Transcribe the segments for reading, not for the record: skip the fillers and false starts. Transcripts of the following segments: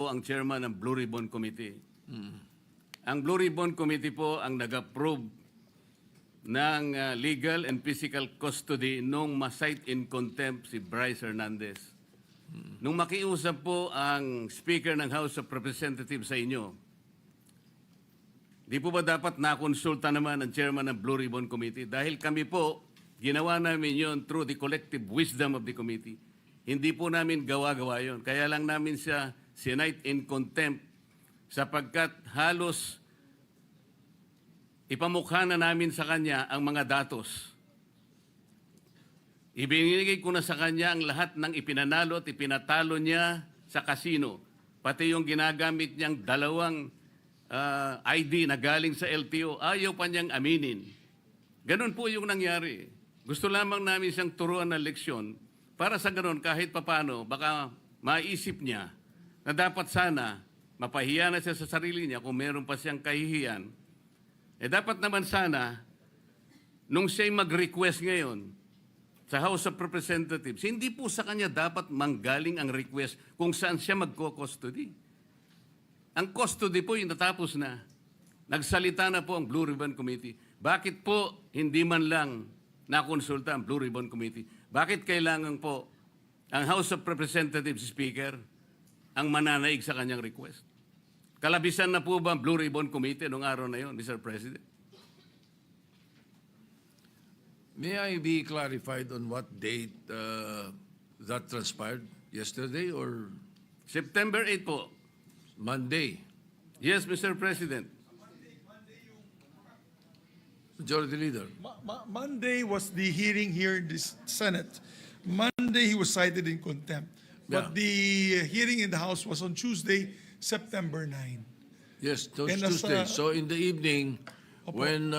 po ang chairman ng Blue Ribbon Committee. Ang Blue Ribbon Committee po ang nag-approve ng legal and physical custody nung ma-cite in contempt si Bryce Hernandez. Nung makiusap po ang Speaker ng House of Representatives sa inyo, di po ba dapat nakonsulta naman ang chairman ng Blue Ribbon Committee? Dahil kami po, ginawa namin yon through the collective wisdom of the committee. Hindi po namin gawa-gawa yon. Kaya lang namin siya sinite in contempt sapagkat halos ipamukha na namin sa kanya ang mga datos. Ibinigay ko na sa kanya ang lahat ng ipinanalo at ipinatalo niya sa casino. Pati yung ginagamit niyang dalawang ID na galing sa LTO, ayaw pa niyang aminin. Ganun po yung nangyari. Gusto lamang namin siyang turuan ng leksyon para sa ganun kahit papano baka maisip niya na dapat sana mapahiya na siya sa sarili niya kung meron pa siyang kahihiyan. Dapat naman sana nung siya'y mag-request ngayon sa House of Representatives, hindi po sa kanya dapat manggaling ang request kung saan siya magko-custody. Ang custody po yung natapos na. Nagsalita na po ang Blue Ribbon Committee. Bakit po hindi man lang nakonsulta ang Blue Ribbon Committee? Bakit kailangan po ang House of Representatives Speaker ang mananaig sa kanyang request? Kalabisan na po ba ang Blue Ribbon Committee noong araw na yon, Mr. President? May I be clarified on what date that transpired? Yesterday or September 8 po. Monday? Yes, Mr. President. Majority Leader. Monday was the hearing here in the Senate. Monday he was cited in contempt. But the hearing in the House was on Tuesday, September 9. Yes, And Tuesday. So in the evening, when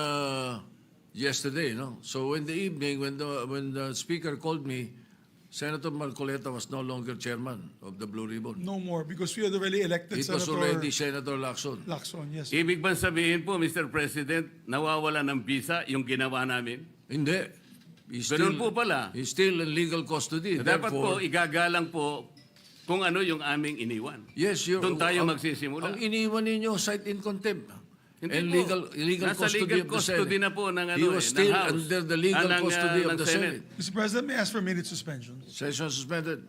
yesterday, no. So in the evening, when the Speaker called me, Senator Marcoleta was no longer chairman of the Blue Ribbon. No more, because we had already elected It was Senator already Senator Lacson. Lacson, yes. Ibig bang sabihin po, Mr. President, nawawala ng visa yung ginawa namin? Hindi. Ganun po pala. He's still in legal custody. Dapat po, Therefore, igagalang po kung ano yung aming iniwan. yes, Doon tayo magsisimula. Ang iniwan ninyo, cite in contempt. Hindi And po. legal Nasa custody legal of the custody Senate. na po ng, He was still ng House. under the legal custody of ng the Senate. Mr. President, may I ask for a minute suspension? Session suspended.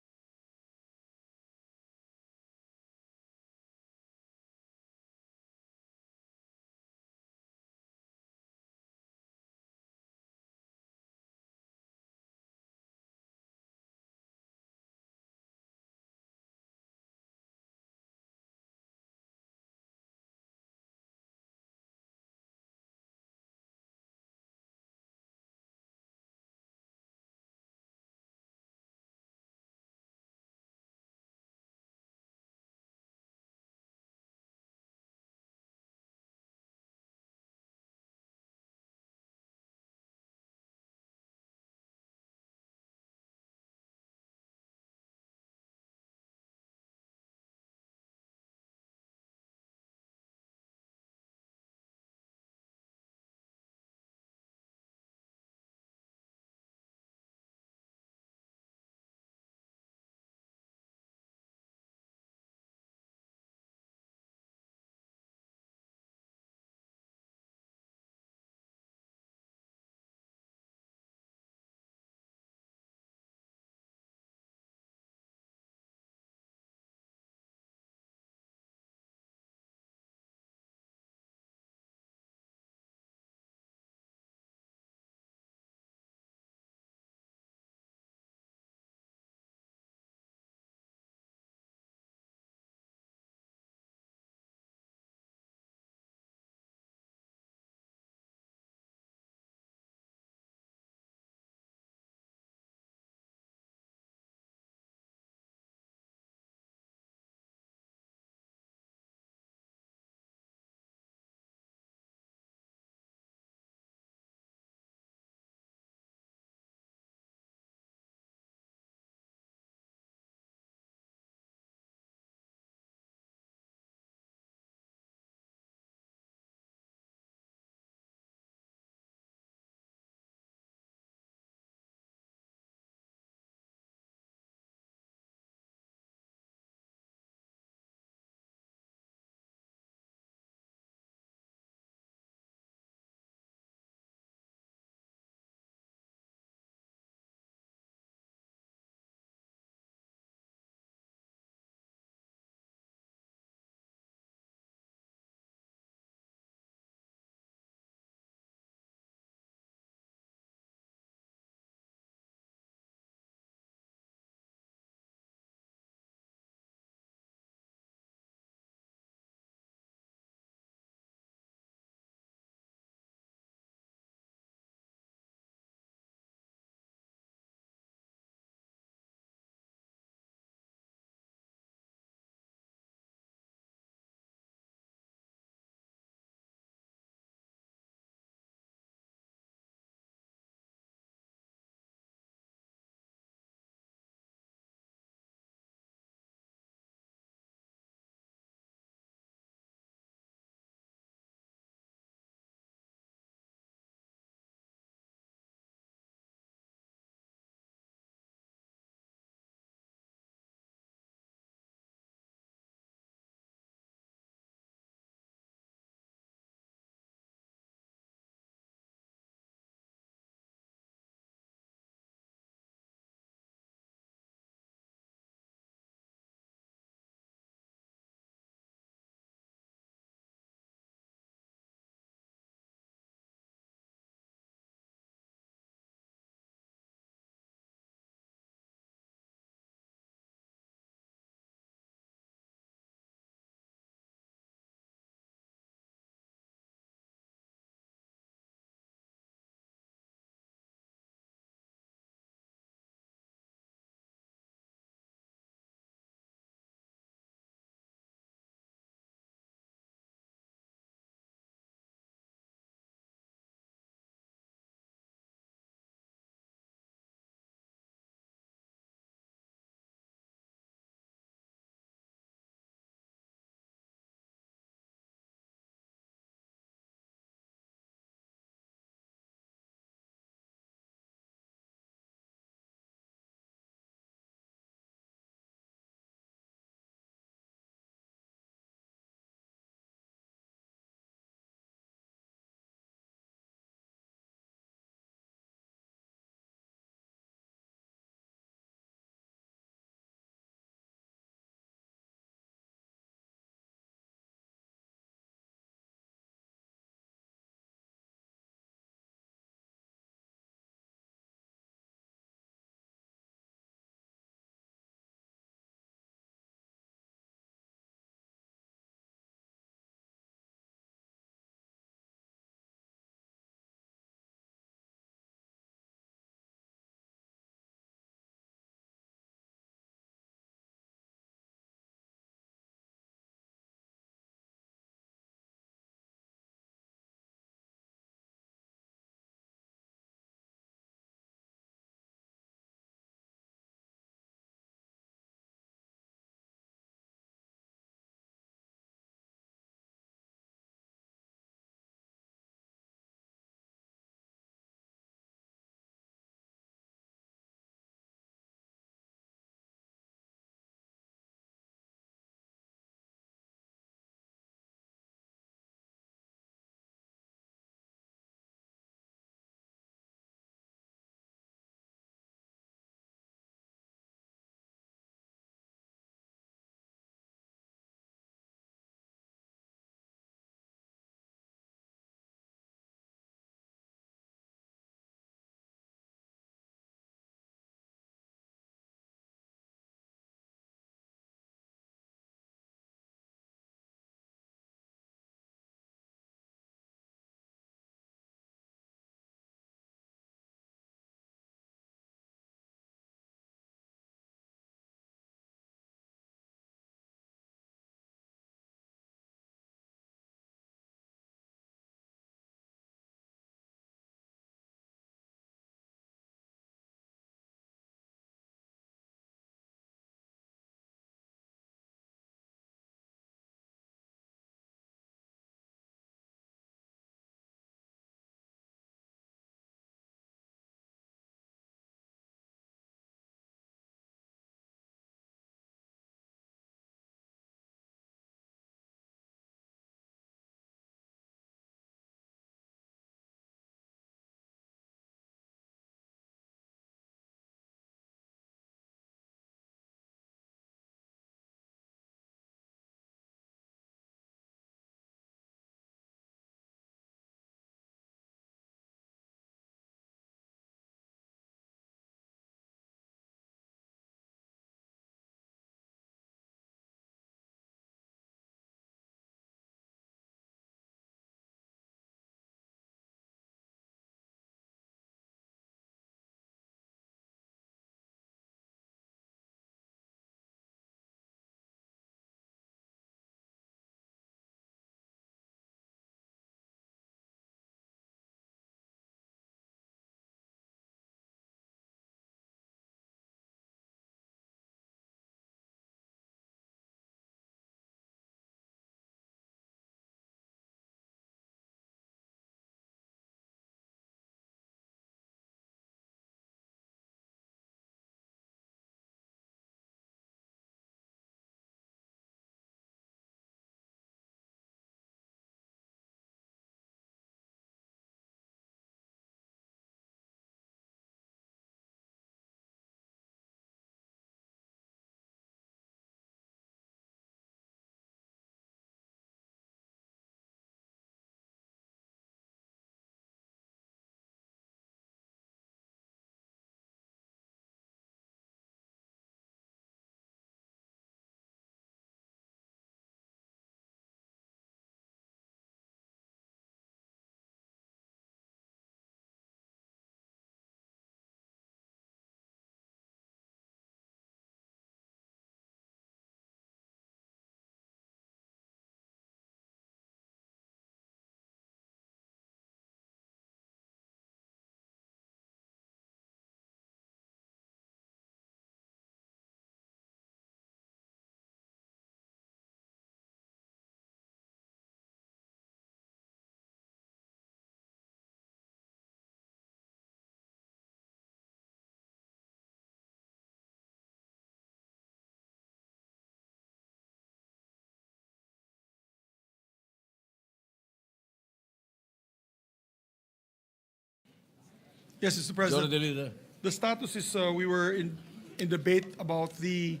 Yes, Mr. Majority President. Leader. The status is we were in debate about the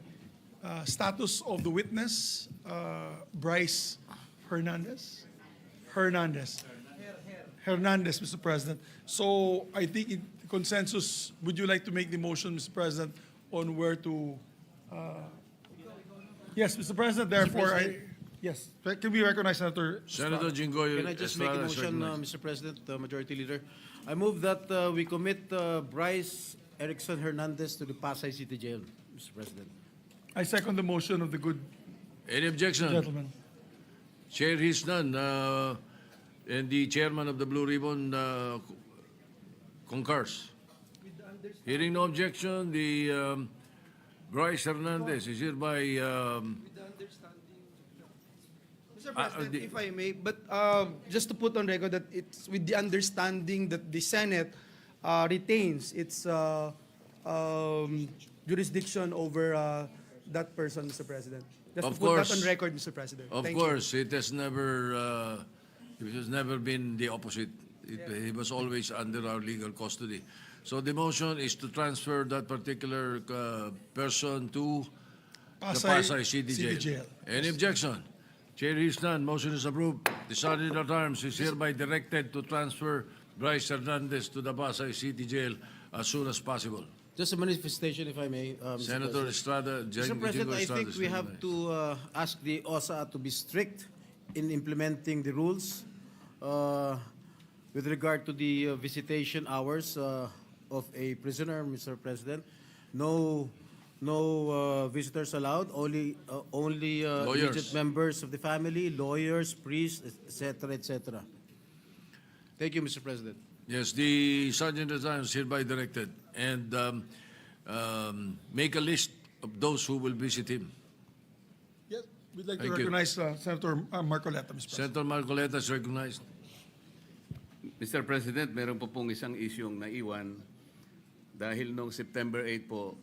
status of the witness, Bryce Hernandez. Hernandez, Mr. President. So I think in consensus, would you like to make the motion, Mr. President, on where to? Yes, Mr. President. Therefore, yes. Can we recognize Senator? Senator Jinggoy Can I just make a Estrada is motion, recognized. Mr. President, Majority Leader? I move that we commit Bryce Erickson Hernandez to the Pasay City Jail, Mr. President. I second the motion of the good Any objection? gentleman. Chair hears none. And the chairman of the Blue Ribbon concurs. Hearing no objection, the Bryce Hernandez is hereby Mr. President, the- if I may, but just to put on record that it's with the understanding that the Senate retains its jurisdiction over that person, Mr. President. Just Of to put that course. on record, Mr. President. Of Thank course, it has never been the opposite. It was always under our legal custody. So the motion is to transfer that particular person to the Pasay City Jail. Any objection? Chair hears none. Motion is approved. The Sergeant at Arms is hereby directed to transfer Bryce Hernandez to the Pasay City Jail as soon as possible. Just a manifestation, if I may, Mr. Senator President. Estrada, Mr. President, Jingo I Estrada think is we have recognized. to ask the OSA to be strict in implementing the rules with regard to the visitation hours of a prisoner, Mr. President. No visitors allowed. Only Lawyers. immediate members of the family, lawyers, priests, etc., etc. Thank you, Mr. President. Yes, the Sergeant at Arms is hereby directed and make a list of those who will visit him. Yes, we'd like to Thank you. recognize Senator Marcoleta, Mr. President. Senator Marcoleta is recognized. Mr. President, meron po pong isang isyong naiwan dahil noong September 8 po,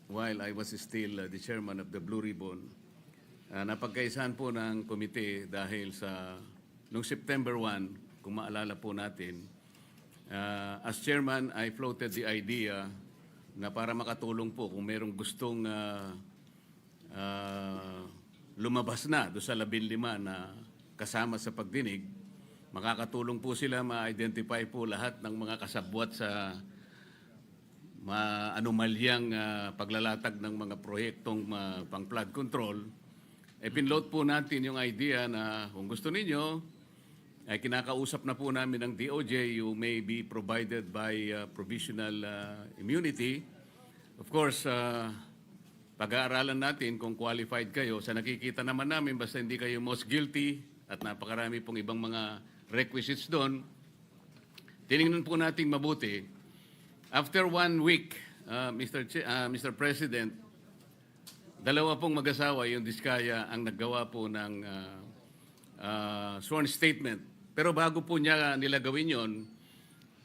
while I was still the chairman of the Blue Ribbon, napagkaisahan po ng komite dahil sa noong September 1, kung maalala po natin, as chairman, I floated the idea na para makatulong po kung merong gustong lumabas na do sa 15 na kasama sa pagdinig, makakatulong po sila ma-identify po lahat ng mga kasabwat sa anomalyang paglalatag ng mga proyektong pang flood control. Pinload po natin yung idea na kung gusto ninyo, ay kinakausap na po namin ng DOJ, you may be provided by provisional immunity. Of course, pag-aaralan natin kung qualified kayo. Sa nakikita naman namin, basta hindi kayo most guilty at napakarami pong ibang mga requisites doon, tinignan po natin mabuti. After 1 week, Mr. President, dalawa pong mag-asawa, yung Diskaya, ang naggawa po ng sworn statement. Pero bago po niya nila gawin yon,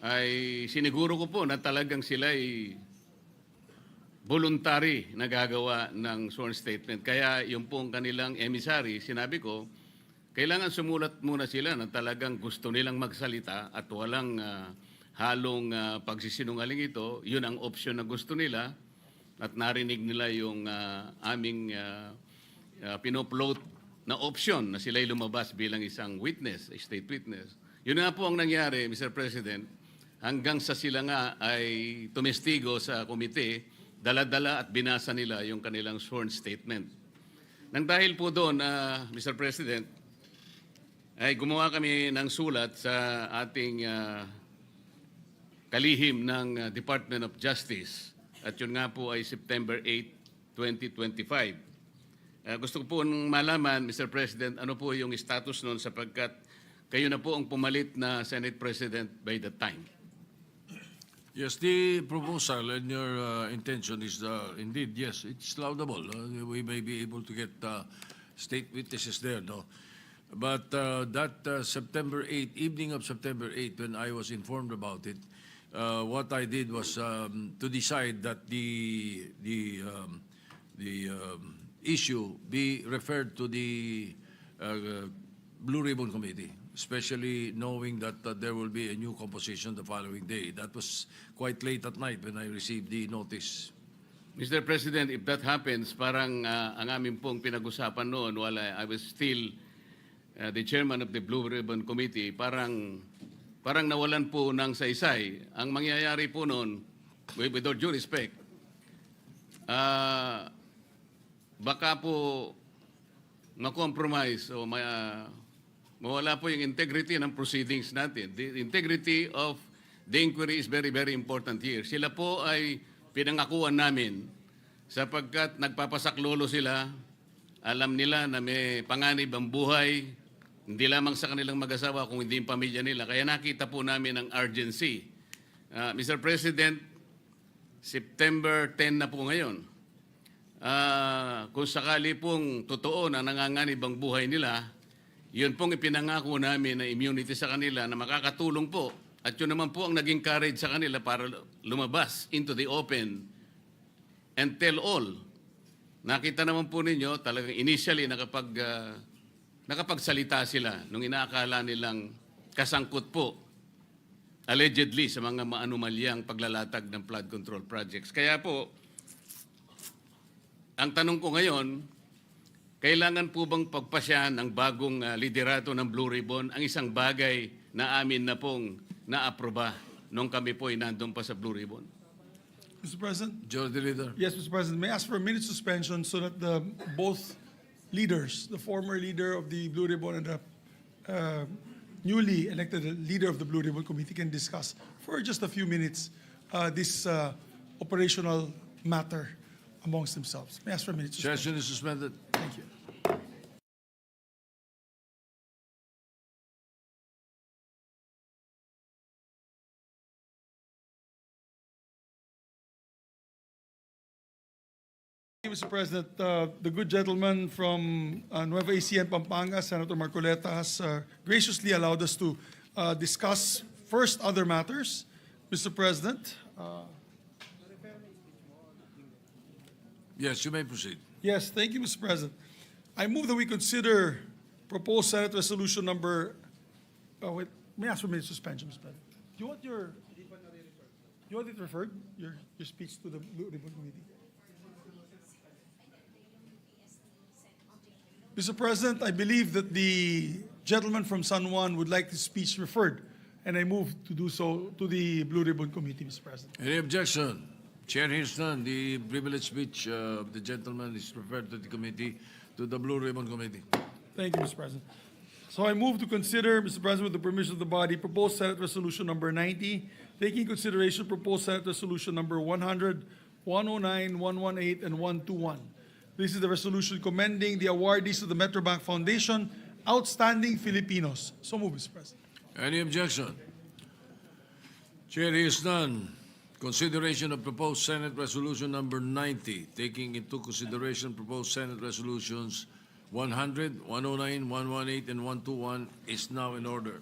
ay siniguro ko po na talagang sila ay voluntary na gagawa ng sworn statement. Kaya yung pong kanilang emissary, sinabi ko, kailangan sumulat muna sila na talagang gusto nilang magsalita at walang halong pagsisinungaling ito. Yun ang option na gusto nila at narinig nila yung aming pinopload na option na sila'y lumabas bilang isang witness, a state witness. Yun nga po ang nangyari, Mr. President, hanggang sa sila nga ay tumestigo sa komite, dala-dala at binasa nila yung kanilang sworn statement. Nang dahil po doon, Mr. President, ay gumawa kami ng sulat sa ating kalihim ng Department of Justice. At yun nga po ay September 8, 2025. Gusto ko po malaman, Mr. President, ano po yung status noon sapagkat kayo na po ang pumalit na Senate President by the time. Yes, the proposal and your intention is indeed, yes, it's laudable. We may be able to get state witnesses there, no? But that September 8, evening of September 8, when I was informed about it, what I did was to decide that the issue be referred to the Blue Ribbon Committee, especially knowing that there will be a new composition the following day. That was quite late at night when I received the notice. Mr. President, if that happens, parang ang amin pong pinag-usapan noon while I was still the chairman of the Blue Ribbon Committee, parang nawalan po ng saysay. Ang mangyayari po noon, with all due respect, baka po ma-compromise o mawala po yung integrity ng proceedings natin. The integrity of the inquiry is very, very important here. Sila po ay pinangakuan namin sapagkat nagpapasaklolo sila, alam nila na may panganib ang buhay, hindi lamang sa kanilang mag-asawa kung hindi yung pamilya nila. Kaya nakita po namin ang urgency. Mr. President, September 10 na po ngayon. Kung sakali pong totoo na nanganganib ang buhay nila, yun pong ipinangako namin na immunity sa kanila na makakatulong po. At yun naman po ang naging courage sa kanila para lumabas into the open and tell all. Nakita naman po ninyo, talagang initially nakapagsalita sila nung inaakala nilang kasangkot po allegedly sa mga maanumalyang paglalatag ng flood control projects. Kaya po, ang tanong ko ngayon, kailangan po bang pagpasyahan ng bagong liderato ng Blue Ribbon ang isang bagay na amin na pong naaproba nung kami po ay nandun pa sa Blue Ribbon? Mr. President? Majority Leader. Yes, Mr. President. May I ask for a minute suspension so that both leaders, the former leader of the Blue Ribbon and the newly elected leader of the Blue Ribbon Committee can discuss for just a few minutes this operational matter amongst themselves. May I ask for a minute suspension? Session is suspended. Thank you. Mr. President, the good gentleman from Nueva Ecija and Pampanga, Senator Marcoleta, has graciously allowed us to discuss first other matters. Mr. President, Yes, you may proceed. yes, thank you, Mr. President. I move that we consider proposed Senate Resolution number. Wait, may I ask for a minute suspension, Mr. President? Do you want it referred? Your speech to the Blue Ribbon Committee. Mr. President, I believe that the gentleman from San Juan would like his speech referred, and I move to do so to the Blue Ribbon Committee, Mr. President. Any objection? Chair hears none. The privileged speech of the gentleman is referred to the committee, to the Blue Ribbon Committee. Thank you, Mr. President. So I move to consider, Mr. President, with the permission of the body, proposed Senate Resolution number 90, taking into consideration proposed Senate Resolution number 100, 109, 118, and 121. This is the resolution commending the awardees of the Metrobank Foundation, outstanding Filipinos. So move, Mr. President. Any objection? Chair hears none. Consideration of proposed Senate Resolution number 90, taking into consideration proposed Senate Resolutions 100, 109, 118, and 121 is now in order.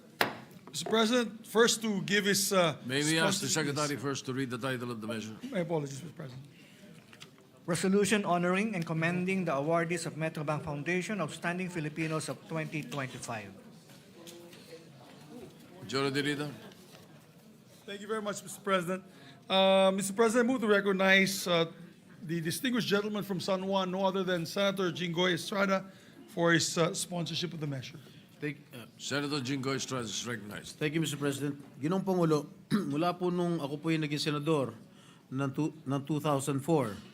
Mr. President, first to give his... May we ask the responses- Secretary first to read the title of the measure? My apologies, Mr. President. Resolution honoring and commending the awardees of Metrobank Foundation, outstanding Filipinos of 2025. Majority Leader. Thank you very much, Mr. President. Mr. President, I move to recognize the distinguished gentleman from San Juan, no other than Senator Jinggoy Estrada, for his sponsorship of the measure. Senator Jinggoy Estrada is recognized. Thank you, Mr. President. Ginoong Pangulo, mula po nung ako po yung naging senador ng 2004,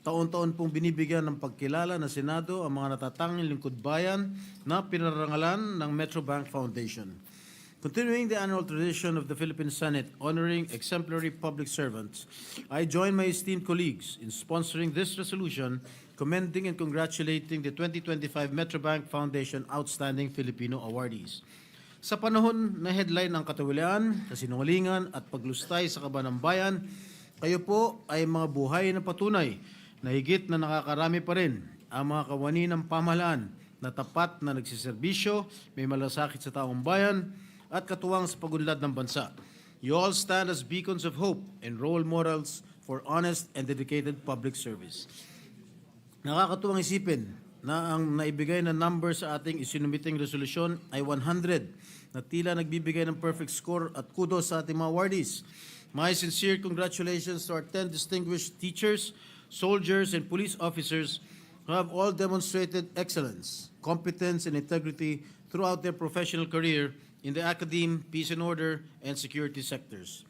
taon-taon pong binibigyan ng pagkilala ng Senado ang mga natatanging lingkod bayan na pinarangalan ng Metrobank Foundation. Continuing the annual tradition of the Philippine Senate honoring exemplary public servants, I join my esteemed colleagues in sponsoring this resolution commending and congratulating the 2025 Metrobank Foundation Outstanding Filipino Awardees. Sa panahon na headline ng katawilaan, kasinungalingan at paglustay sa kaban ng bayan, kayo po ay mga buhay na patunay na higit na nakakarami pa rin ang mga kawani ng pamahalaan na tapat na nagsiserbisyo, may malasakit sa taong bayan, at katuwang sa pagunlad ng bansa. You all stand as beacons of hope and role models for honest and dedicated public service. Nakakatuwang isipin na ang naibigay na number sa ating isinumiting resolusyon ay 100 na tila nagbibigay ng perfect score at kudos sa ating mga awardees. My sincere congratulations to our 10 distinguished teachers, soldiers, and police officers who have all demonstrated excellence, competence, and integrity throughout their professional career in the academe, peace and order, and security sectors.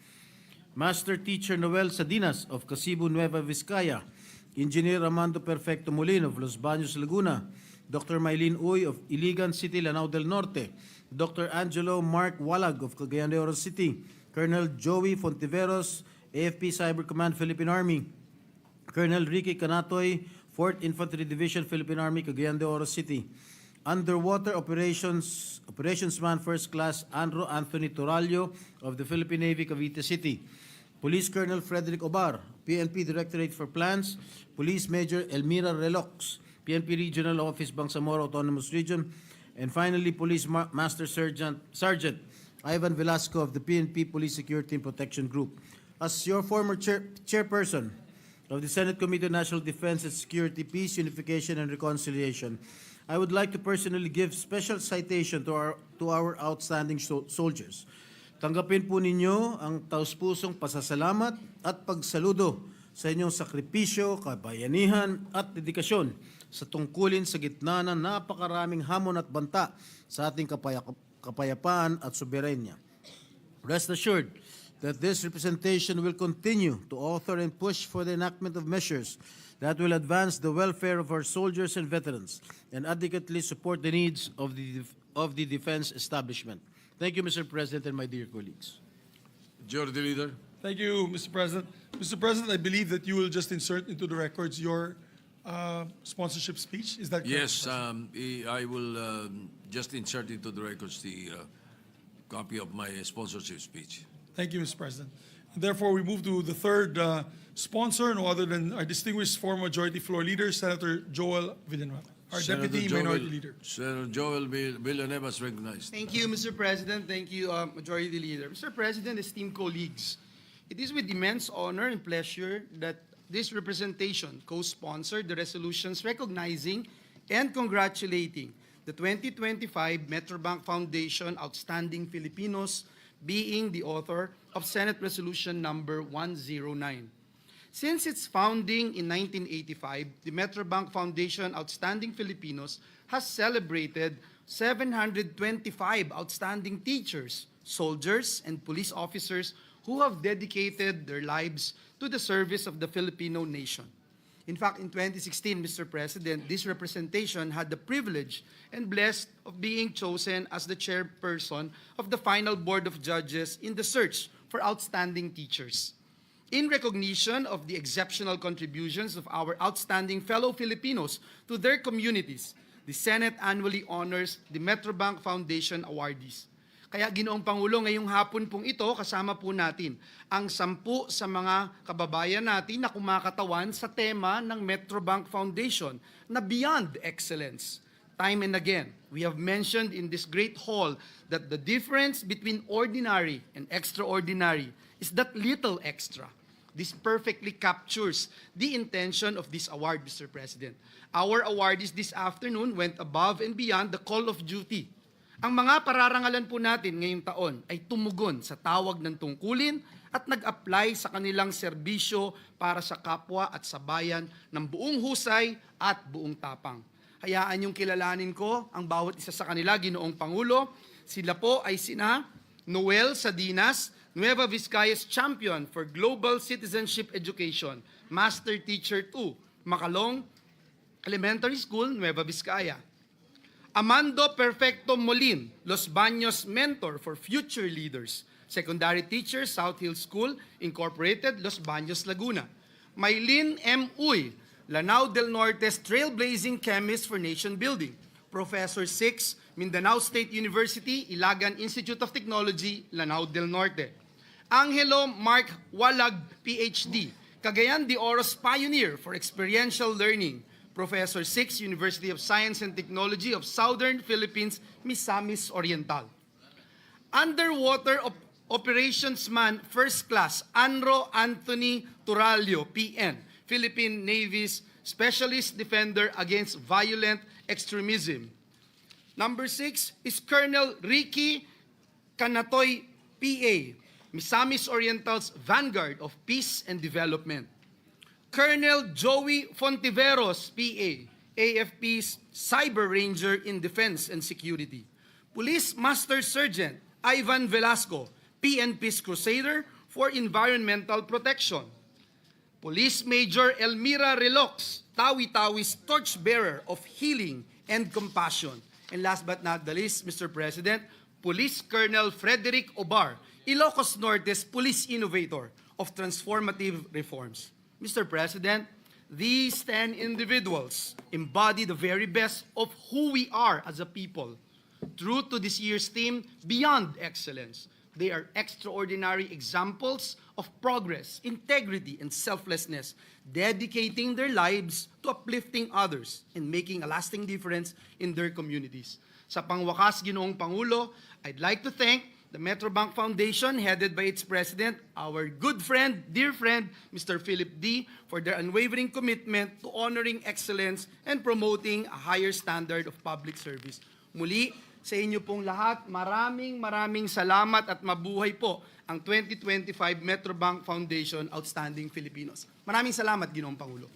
Master Teacher Noel Sadinas of Casibu, Nueva Vizcaya, Engineer Armando Perfecto Molin of Los Baños, Laguna, Dr. Maylene Uy of Iligan City, Lanao del Norte, Dr. Angelo Mark Walag of Cagayan de Oro City, Colonel Joey Fontiveros, AFP Cyber Command, Philippine Army, Colonel Ricky Canatoy, 4th Infantry Division, Philippine Army, Cagayan de Oro City, Underwater Operationsman First Class Andrew Anthony Toralio of the Philippine Navy, Cavite City, Police Colonel Frederick Obar, PNP Directorate for Plans, Police Major Elmira Relox, PNP Regional Office, Bangsamoro Autonomous Region, and finally Police Master Sergeant Ivan Velasco of the PNP Police Security and Protection Group. As your former chairperson of the Senate Committee on National Defense and Security, Peace, Unification, and Reconciliation, I would like to personally give special citation to our outstanding soldiers. Tanggapin po ninyo ang taus-pusong pasasalamat at pagsaludo sa inyong sakripisyo, kabayanihan at dedikasyon sa tungkulin sa gitna ng napakaraming hamon at banta sa ating kapayapaan at soberanya. Rest assured that this representation will continue to author and push for the enactment of measures that will advance the welfare of our soldiers and veterans and adequately support the needs of the defense establishment. Thank you, Mr. President and my dear colleagues. Majority Leader. Thank you, Mr. President. Mr. President, I believe that you will just insert into the records your sponsorship speech. Is that correct? Yes, I will just insert into the records the copy of my sponsorship speech. Thank you, Mr. President. Therefore, we move to the third sponsor, no other than our distinguished former Majority Floor Leader, Senator Joel Villanueva, our Deputy Minority Leader. Senator Joel Villanueva is recognized. Thank you, Mr. President. Thank you, Majority Leader. Mr. President, esteemed colleagues, it is with immense honor and pleasure that this representation co-sponsored the resolutions recognizing and congratulating the 2025 Metrobank Foundation Outstanding Filipinos, being the author of Senate Resolution number 109. Since its founding in 1985, the Metrobank Foundation Outstanding Filipinos has celebrated 725 outstanding teachers, soldiers, and police officers who have dedicated their lives to the service of the Filipino nation. In fact, in 2016, Mr. President, this representation had the privilege and blessed of being chosen as the chairperson of the final board of judges in the search for outstanding teachers. In recognition of the exceptional contributions of our outstanding fellow Filipinos to their communities, the Senate annually honors the Metrobank Foundation awardees. Kaya Ginoong Pangulo, ngayong hapon pong ito, kasama po natin ang 10 sa mga kababayan natin na kumakatawan sa tema ng Metrobank Foundation na Beyond Excellence. Time and again, we have mentioned in this great hall that the difference between ordinary and extraordinary is that little extra. This perfectly captures the intention of this award, Mr. President. Our awardees this afternoon went above and beyond the call of duty. Ang mga pararangalan po natin ngayong taon ay tumugon sa tawag ng tungkulin at nag-apply sa kanilang serbisyo para sa kapwa at sa bayan ng buong husay at buong tapang. Hayaan yung kilalanin ko ang bawat isa sa kanila, Ginoong Pangulo. Sila po ay sina Noel Sadinas, Nueva Vizcaya's Champion for Global Citizenship Education, Master Teacher 2, Macalong Elementary School, Nueva Vizcaya. Armando Perfecto Molin, Los Baños Mentor for Future Leaders, Secondary Teacher, South Hill School, Incorporated, Los Baños, Laguna. Maylene M. Uy, Lanao del Norte's Trailblazing Chemist for Nation Building. Professor 6, Mindanao State University, Ilagan Institute of Technology, Lanao del Norte. Angelo Mark Walag, PhD, Cagayan de Oro's Pioneer for Experiential Learning. Professor 6, University of Science and Technology of Southern Philippines, Misamis Oriental. Underwater Operationsman First Class, Andrew Anthony Turalio, PN, Philippine Navy's Specialist Defender Against Violent extremism. Number 6 is Colonel Ricky Kanatoy, PA, Misamis Oriental's Vanguard of Peace and Development. Colonel Joey Fontiveros, PA, AFP's Cyber Ranger in Defense and Security. Police Master Sergeant Ivan Velasco, PNP's Crusader for Environmental Protection. Police Major Elmira Relox, Tawi-Tawi's Torchbearer of Healing and Compassion. And last but not the least, Mr. President, Police Colonel Frederick Obar, Ilocos Norte's Police Innovator of Transformative Reforms. Mr. President, these 10 individuals embody the very best of who we are as a people. True to this year's theme, Beyond Excellence, they are extraordinary examples of progress, integrity, and selflessness, dedicating their lives to uplifting others and making a lasting difference in their communities. Sa pangwakas, Ginoong Pangulo, I'd like to thank the Metrobank Foundation, headed by its president, our good friend, dear friend, Mr. Philip D., for their unwavering commitment to honoring excellence and promoting a higher standard of public service. Muli, sa inyo pong lahat, maraming salamat at mabuhay po ang 2025 Metrobank Foundation Outstanding Filipinos. Maraming salamat, Ginoong Pangulo.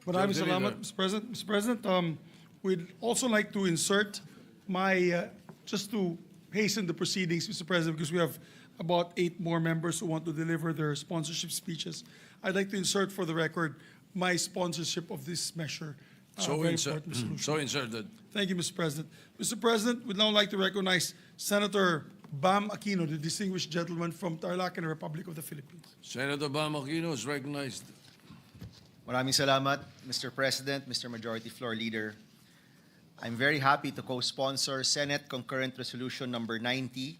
Maraming salamat, Mr. President. Mr. President, we'd also like to insert my, just to hasten the proceedings, Mr. President, because we have about 8 more members who want to deliver their sponsorship speeches. I'd like to insert for the record my sponsorship of this measure. Very important resolution. So inserted. Thank you, Mr. President. Mr. President, we'd now like to recognize Senator Bam Aquino, the distinguished gentleman from Tarlac and the Republic of the Philippines. Senator Bam Aquino is recognized. Maraming salamat, Mr. President, Mr. Majority Floor Leader. I'm very happy to co-sponsor Senate Concurrent Resolution number 90,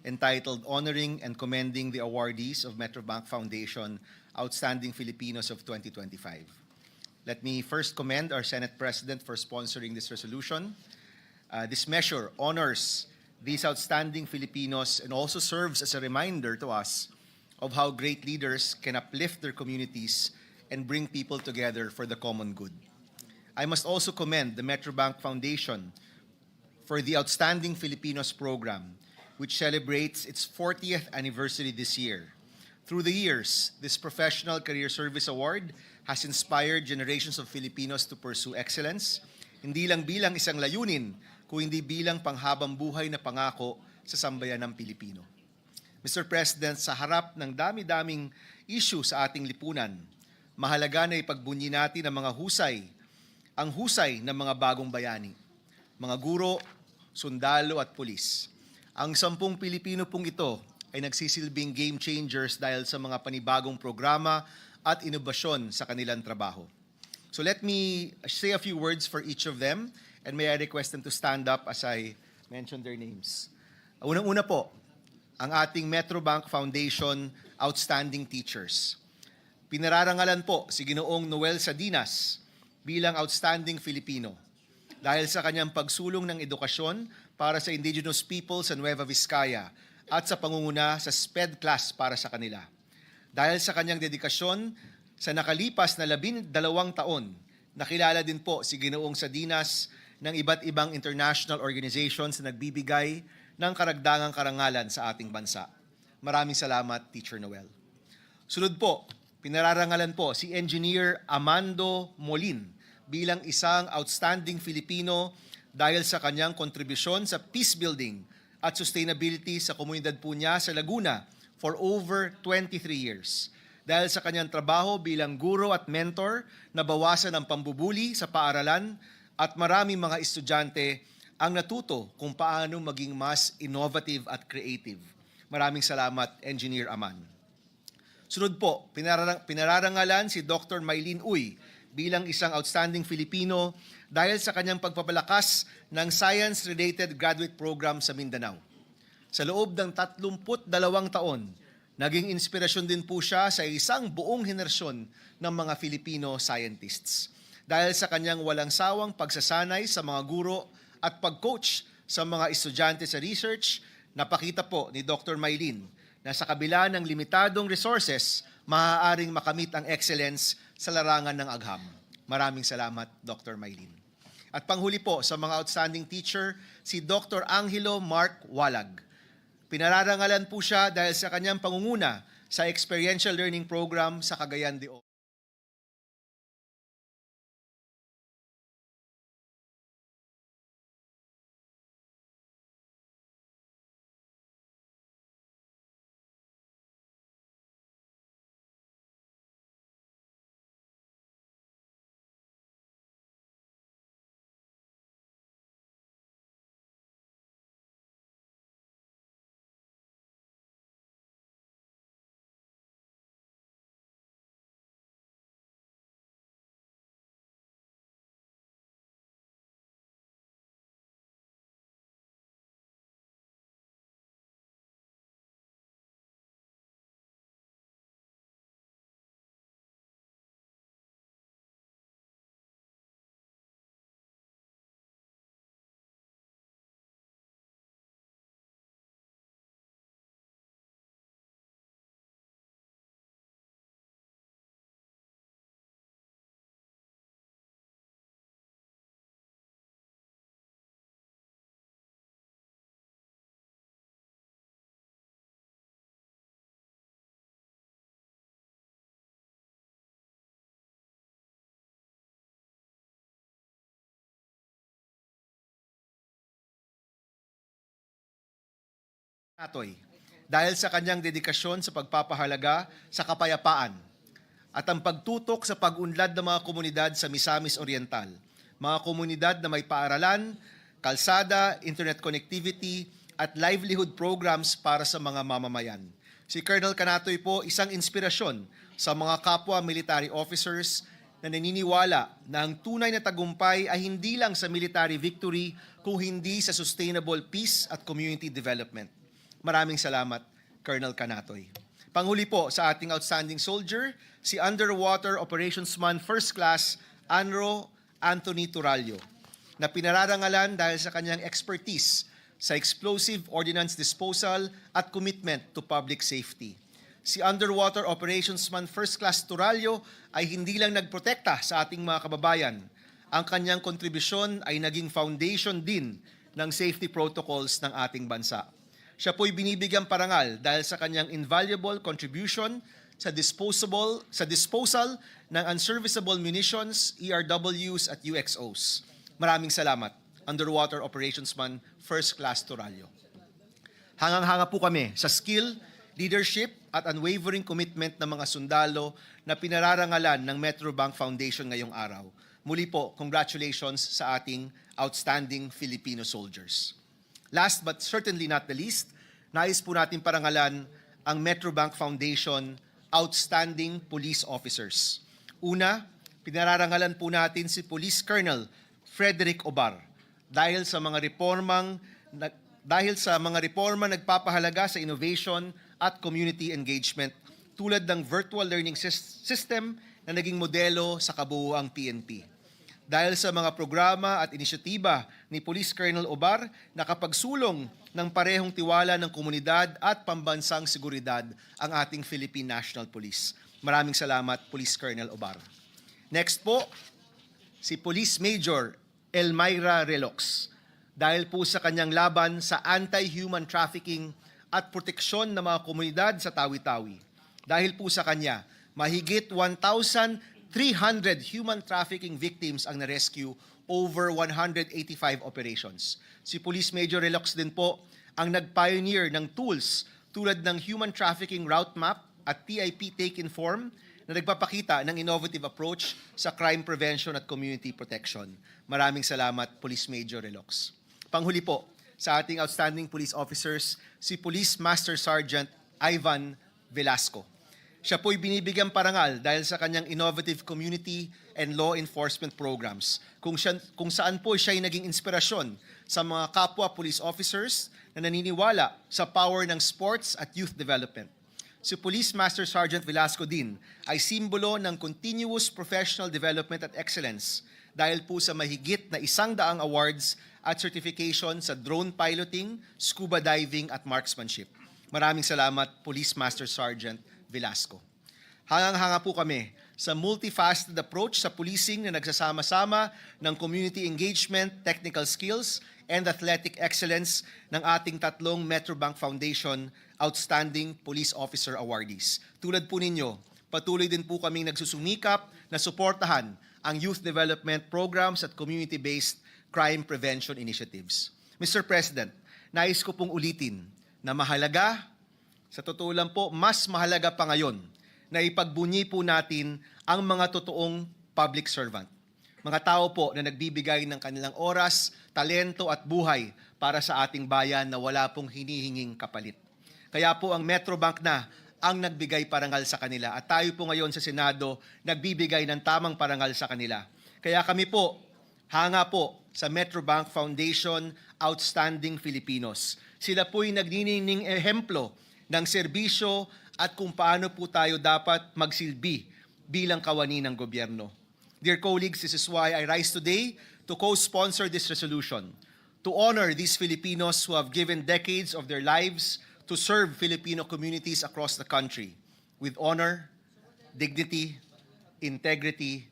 entitled Honoring and Commending the Awardees of Metrobank Foundation Outstanding Filipinos of 2025. Let me first commend our Senate President for sponsoring this resolution. This measure honors these outstanding Filipinos and also serves as a reminder to us of how great leaders can uplift their communities and bring people together for the common good. I must also commend the Metrobank Foundation for the Outstanding Filipinos program, which celebrates its 40th anniversary this year. Through the years, this Professional Career Service Award has inspired generations of Filipinos to pursue excellence, hindi lang bilang isang layunin, kundi bilang panghabang buhay na pangako sa sambayanang Pilipino. Mr. President, sa harap ng dami-daming issue sa ating lipunan, mahalaga na ipagbunyi natin ang ang husay ng mga bagong bayani, mga guro, sundalo at pulis. Ang 10 Pilipino pong ito ay nagsisilbing game changers dahil sa mga panibagong programa at inobasyon sa kanilang trabaho. So let me say a few words for each of them, and may I request them to stand up as I mention their names. Unang-una po, ang ating Metrobank Foundation Outstanding Teachers. Pinararangalan po si Ginoong Noel Sadinas bilang Outstanding Filipino dahil sa kanyang pagsulong ng edukasyon para sa indigenous people sa Nueva Vizcaya at sa pangunguna sa SPED class para sa kanila. Dahil sa kanyang dedikasyon, sa nakalipas na 12 taon, nakilala din po si Ginoong Sadinas ng iba't ibang international organizations na nagbibigay ng karagdagang karangalan sa ating bansa. Maraming salamat, Teacher Noel. Sunod po, pinararangalan po si Engineer Amando Molin bilang isang outstanding Filipino dahil sa kanyang kontribusyon sa peace building at sustainability sa komunidad po niya sa Laguna for over 23 years. Dahil sa kanyang trabaho bilang guro at mentor, nabawasan ang pambubuli sa paaralan at maraming mga estudyante ang natuto kung paano maging mas innovative at creative. Maraming salamat, Engineer Aman. Sunod po, pinararangalan si Dr. Maylene Uy bilang isang outstanding Filipino dahil sa kanyang pagpapalakas ng science-related graduate program sa Mindanao. Sa loob ng 32 taon, naging inspirasyon din po siya sa isang buong henerasyon ng mga Filipino scientists. Dahil sa kanyang walang sawang pagsasanay sa mga guro at pag-coach sa mga estudyante sa research, napakita po ni Dr. Maylene na sa kabila ng limitadong resources, maaaring makamit ang excellence sa larangan ng agham. Maraming salamat, Dr. Maylin. At panghuli po sa mga outstanding teacher, si Dr. Angelo Mark Walag. Pinararangalan po siya dahil sa kanyang pangunguna sa experiential learning program sa Cagayan de Oro. Atoy, dahil sa kanyang dedikasyon sa pagpapahalaga sa kapayapaan at ang pagtutok sa pag-unlad ng mga komunidad sa Misamis Oriental, mga komunidad na may paaralan, kalsada, internet connectivity at livelihood programs para sa mga mamamayan. Si Colonel Canatoy po isang inspirasyon sa mga kapwa military officers na naniniwala na ang tunay na tagumpay ay hindi lang sa military victory kung hindi sa sustainable peace at community development. Maraming salamat, Colonel Canatoy. Panghuli po sa ating outstanding soldier, si Underwater Operationsman First Class Anro Anthony Turalio, na pinararangalan dahil sa kanyang expertise sa explosive ordnance disposal at commitment to public safety. Si Underwater Operationsman First Class Turalio ay hindi lang nagprotekta sa ating mga kababayan. Ang kanyang kontribusyon ay naging foundation din ng safety protocols ng ating bansa. Siya po'y binibigyang parangal dahil sa kanyang invaluable contribution sa disposal ng unserviceable munitions, ERWs at UXOs. Maraming salamat, Underwater Operationsman First Class Turalio. Hangang-hanga po kami sa skill, leadership at unwavering commitment ng mga sundalo na pinararangalan ng Metrobank Foundation ngayong araw. Muli po, congratulations sa ating outstanding Filipino soldiers. Last but certainly not the least, nais po natin parangalan ang Metrobank Foundation Outstanding Police Officers. Una, pinararangalan po natin si Police Colonel Frederick Obar dahil sa mga reforma nagpapahalaga sa innovation at community engagement tulad ng virtual learning system na naging modelo sa kabuuang PNP. Dahil sa mga programa at inisyatiba ni Police Colonel Obar, nakapagsulong ng parehong tiwala ng komunidad at pambansang seguridad ang ating Philippine National Police. Maraming salamat, Police Colonel Obar. Next po, si Police Major Elmira Relox. Dahil po sa kanyang laban sa anti-human trafficking at proteksyon ng mga komunidad sa Tawi-Tawi. Dahil po sa kanya, mahigit 1,300 human trafficking victims ang na-rescue over 185 operations. Si Police Major Relox din po ang nag-pioneer ng tools tulad ng Human Trafficking Route Map at TIP Take-in Form na nagpapakita ng innovative approach sa crime prevention at community protection. Maraming salamat, Police Major Relox. Panghuli po, sa ating outstanding police officers, si Police Master Sergeant Ivan Velasco. Siya po'y binibigyang parangal dahil sa kanyang innovative community and law enforcement programs, kung saan po siya ay naging inspirasyon sa mga kapwa police officers na naniniwala sa power ng sports at youth development. Si Police Master Sergeant Velasco din ay simbolo ng continuous professional development at excellence dahil po sa mahigit na 100 awards at certification sa drone piloting, scuba diving at marksmanship. Maraming salamat, Police Master Sergeant Velasco. Hangang-hanga po kami sa multifaceted approach sa policing na nagsasama-sama ng community engagement, technical skills, and athletic excellence ng ating tatlong Metrobank Foundation Outstanding Police Officer Awardees. Tulad po ninyo, patuloy din po kaming nagsusumikap na suportahan ang youth development programs at community-based crime prevention initiatives. Mr. President, nais ko pong ulitin na mahalaga, sa totoo lang po, mas mahalaga pa ngayon na ipagbunyi po natin ang mga totoong public servant. Mga tao po na nagbibigay ng kanilang oras, talento at buhay para sa ating bayan na wala pong hinihinging kapalit. Kaya po ang Metrobank na ang nagbigay parangal sa kanila at tayo po ngayon sa Senado nagbibigay ng tamang parangal sa kanila. Kaya kami po, hanga po sa Metrobank Foundation Outstanding Filipinos. Sila po'y nagniningning ehemplo ng serbisyo at kung paano po tayo dapat magsilbi bilang kawani ng gobyerno. Dear colleagues, this is why I rise today to co-sponsor this resolution, to honor these Filipinos who have given decades of their lives to serve Filipino communities across the country with honor, dignity, integrity,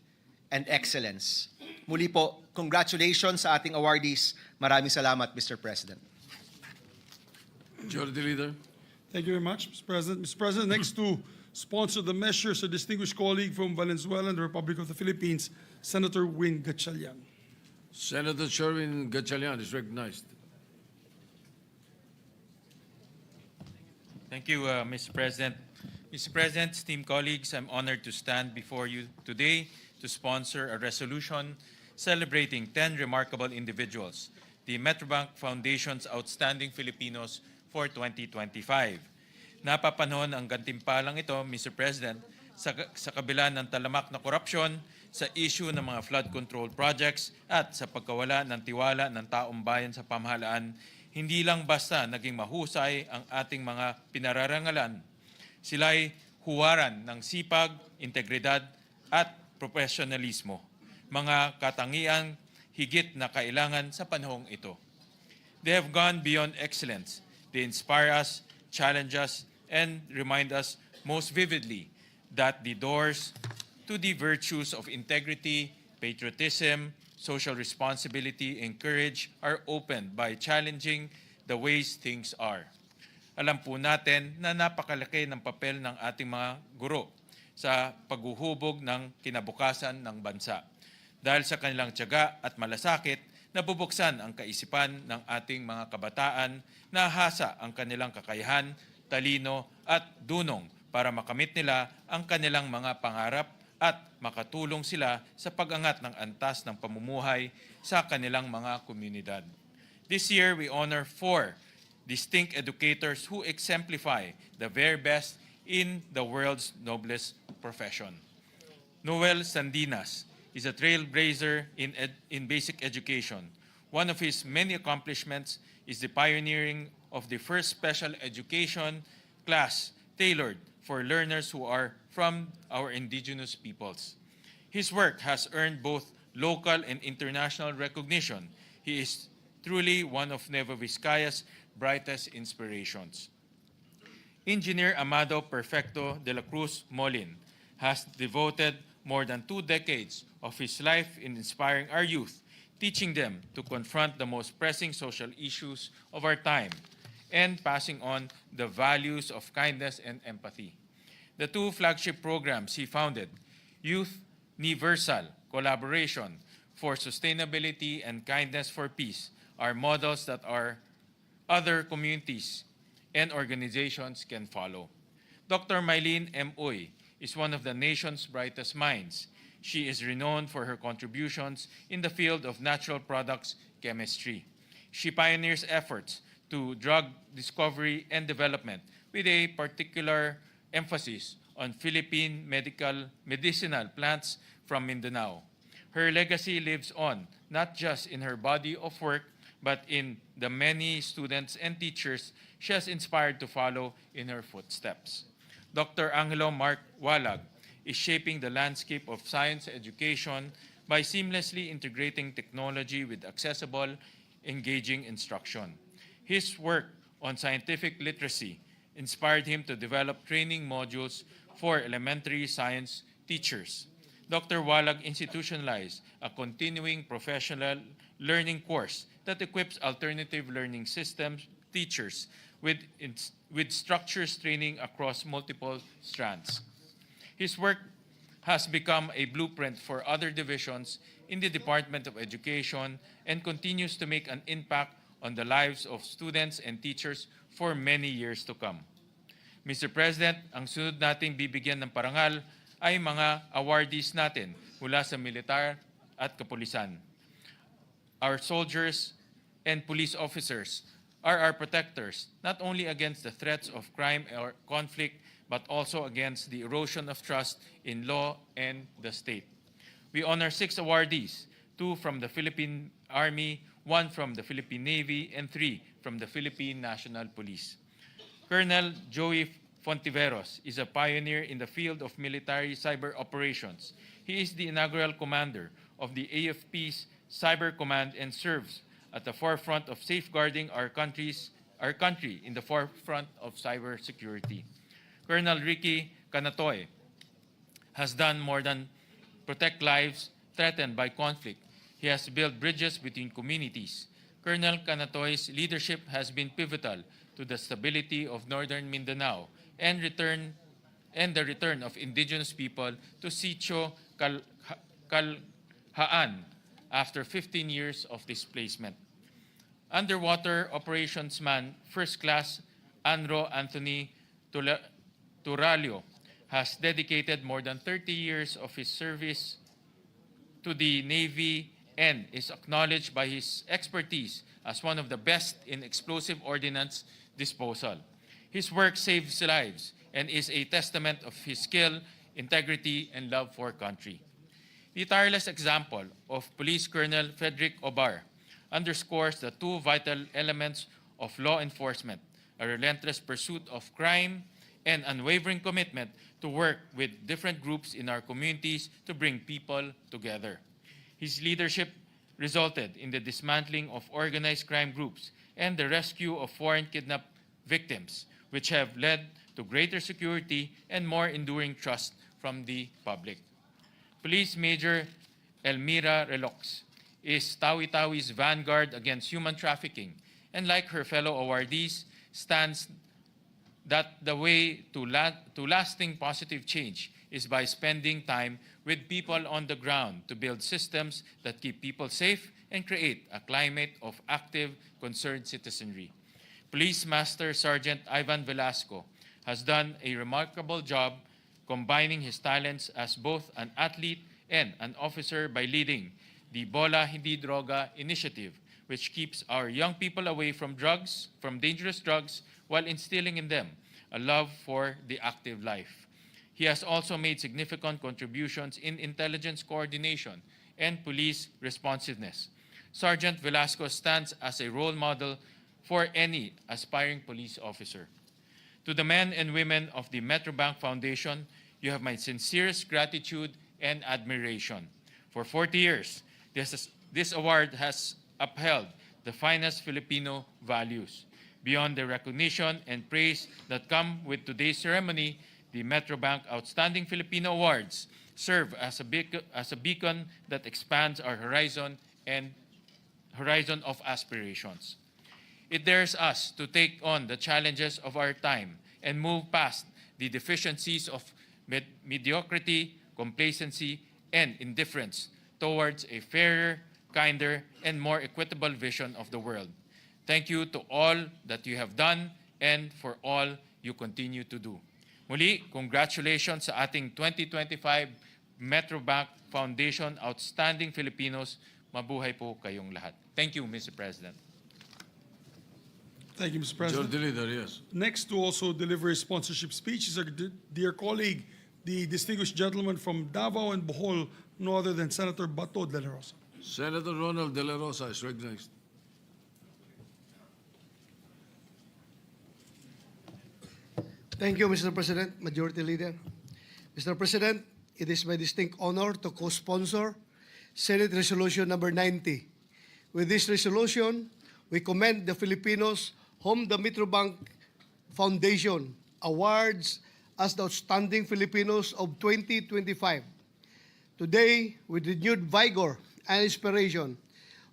and excellence. Muli po, congratulations sa ating awardees. Maraming salamat, Mr. President. Majority Leader. Thank you very much, Mr. President. Mr. President, next to sponsor the measure is a distinguished colleague from Valenzuela and the Republic of the Philippines, Senator Win Gatchalian. Senator Sherwin Gatchalian is recognized. Thank you, Mr. President. Mr. President, esteemed colleagues, I'm honored to stand before you today to sponsor a resolution celebrating 10 remarkable individuals, the Metrobank Foundation's Outstanding Filipinos for 2025. Napapanahon ang gantimpalang ito, Mr. President, sa kabila ng talamak na korupsyon, sa issue ng mga flood control projects at sa pagkawala ng tiwala ng taong bayan sa pamahalaan. Hindi lang basta naging mahusay ang ating mga pinararangalan, sila'y huwaran ng sipag, integridad at profesionalismo, mga katangian higit na kailangan sa panahong ito. They have gone beyond excellence. They inspire us, challenge us, and remind us most vividly that the doors to the virtues of integrity, patriotism, social responsibility, and courage are opened by challenging the ways things are. Alam po natin na napakalaki ng papel ng ating mga guro sa paghuhubog ng kinabukasan ng bansa. Dahil sa kanilang tiyaga at malasakit, nabubuksan ang kaisipan ng ating mga kabataan, nahasa ang kanilang kakayahan, talino at dunong para makamit nila ang kanilang mga pangarap at makatulong sila sa pag-angat ng antas ng pamumuhay sa kanilang mga komunidad. This year, we honor 4 distinct educators who exemplify the very best in the world's noblest profession. Noel Sandinas is a trailblazer in basic education. One of his many accomplishments is the pioneering of the first special education class tailored for learners who are from our indigenous peoples. His work has earned both local and international recognition. He is truly one of Nueva Vizcaya's brightest inspirations. Engineer Amado Perfecto de la Cruz Molin has devoted more than 2 decades of his life in inspiring our youth, teaching them to confront the most pressing social issues of our time, and passing on the values of kindness and empathy. The 2 flagship programs he founded, Youth Universal Collaboration for Sustainability and Kindness for Peace, are models that our other communities and organizations can follow. Dr. Mylene M. Uy is one of the nation's brightest minds. She is renowned for her contributions in the field of natural products chemistry. She pioneers efforts to drug discovery and development with a particular emphasis on Philippine medicinal plants from Mindanao. Her legacy lives on, not just in her body of work, but in the many students and teachers she has inspired to follow in her footsteps. Dr. Angelo Mark Walag is shaping the landscape of science education by seamlessly integrating technology with accessible, engaging instruction. His work on scientific literacy inspired him to develop training modules for elementary science teachers. Dr. Walang institutionalized a continuing professional learning course that equips alternative learning systems teachers with structures training across multiple strands. His work has become a blueprint for other divisions in the Department of Education and continues to make an impact on the lives of students and teachers for many years to come. Mr. President, ang sunod nating bibigyan ng parangal ay mga awardees natin mula sa militar at kapulisan. Our soldiers and police officers are our protectors, not only against the threats of crime or conflict, but also against the erosion of trust in law and the state. We honor 6 awardees, 2 from the Philippine Army, 1 from the Philippine Navy, and 3 from the Philippine National Police. Colonel Joey Fontiveros is a pioneer in the field of military cyber operations. He is the inaugural commander of the AFP's Cyber Command and serves at the forefront of safeguarding our country in the forefront of cybersecurity. Colonel Ricky Canatoy has done more than protect lives threatened by conflict. He has built bridges between communities. Colonel Canatoy's leadership has been pivotal to the stability of northern Mindanao and the return of indigenous people to Sitio Calhaan after 15 years of displacement. Underwater Operations Man First Class Anro Anthony Turalio has dedicated more than 30 years of his service to the Navy and is acknowledged by his expertise as one of the best in explosive ordnance disposal. His work saves lives and is a testament of his skill, integrity, and love for country. The tireless example of Police Colonel Frederick Obar underscores the 2 vital elements of law enforcement: a relentless pursuit of crime and unwavering commitment to work with different groups in our communities to bring people together. His leadership resulted in the dismantling of organized crime groups and the rescue of foreign kidnap victims, which have led to greater security and more enduring trust from the public. Police Major Elmira Relox is Tawi-Tawi's vanguard against human trafficking, and like her fellow awardees, stands that the way to lasting positive change is by spending time with people on the ground to build systems that keep people safe and create a climate of active, concerned citizenry. Police Master Sergeant Ivan Velasco has done a remarkable job combining his talents as both an athlete and an officer by leading the Bola Hindi Droga initiative, which keeps our young people away from drugs, from dangerous drugs, while instilling in them a love for the active life. He has also made significant contributions in intelligence coordination and police responsiveness. Sergeant Velasco stands as a role model for any aspiring police officer. To the men and women of the Metrobank Foundation, you have my sincerest gratitude and admiration. For 40 years, this award has upheld the finest Filipino values. Beyond the recognition and praise that come with today's ceremony, the Metrobank Outstanding Filipino Awards serve as a beacon that expands our horizon of aspirations. It dares us to take on the challenges of our time and move past the deficiencies of mediocrity, complacency, and indifference towards a fairer, kinder, and more equitable vision of the world. Thank you to all that you have done and for all you continue to do. Muli, congratulations sa ating 2025 Metrobank Foundation Outstanding Filipinos. Mabuhay po kayong lahat. Thank you, Mr. President. Thank you, Mr. President. Majority Leader, yes. Next to also deliver his sponsorship speech is our dear colleague, the distinguished gentleman from Davao and Bohol, no other than Senator Bato de la Rosa. Senator Ronald De La Rosa is recognized. Thank you, Mr. President, Majority Leader. Mr. President, it is my distinct honor to co-sponsor Senate Resolution number 90. With this resolution, we commend the Filipinos whom the Metrobank Foundation awards as the outstanding Filipinos of 2025. Today, with renewed vigor and inspiration,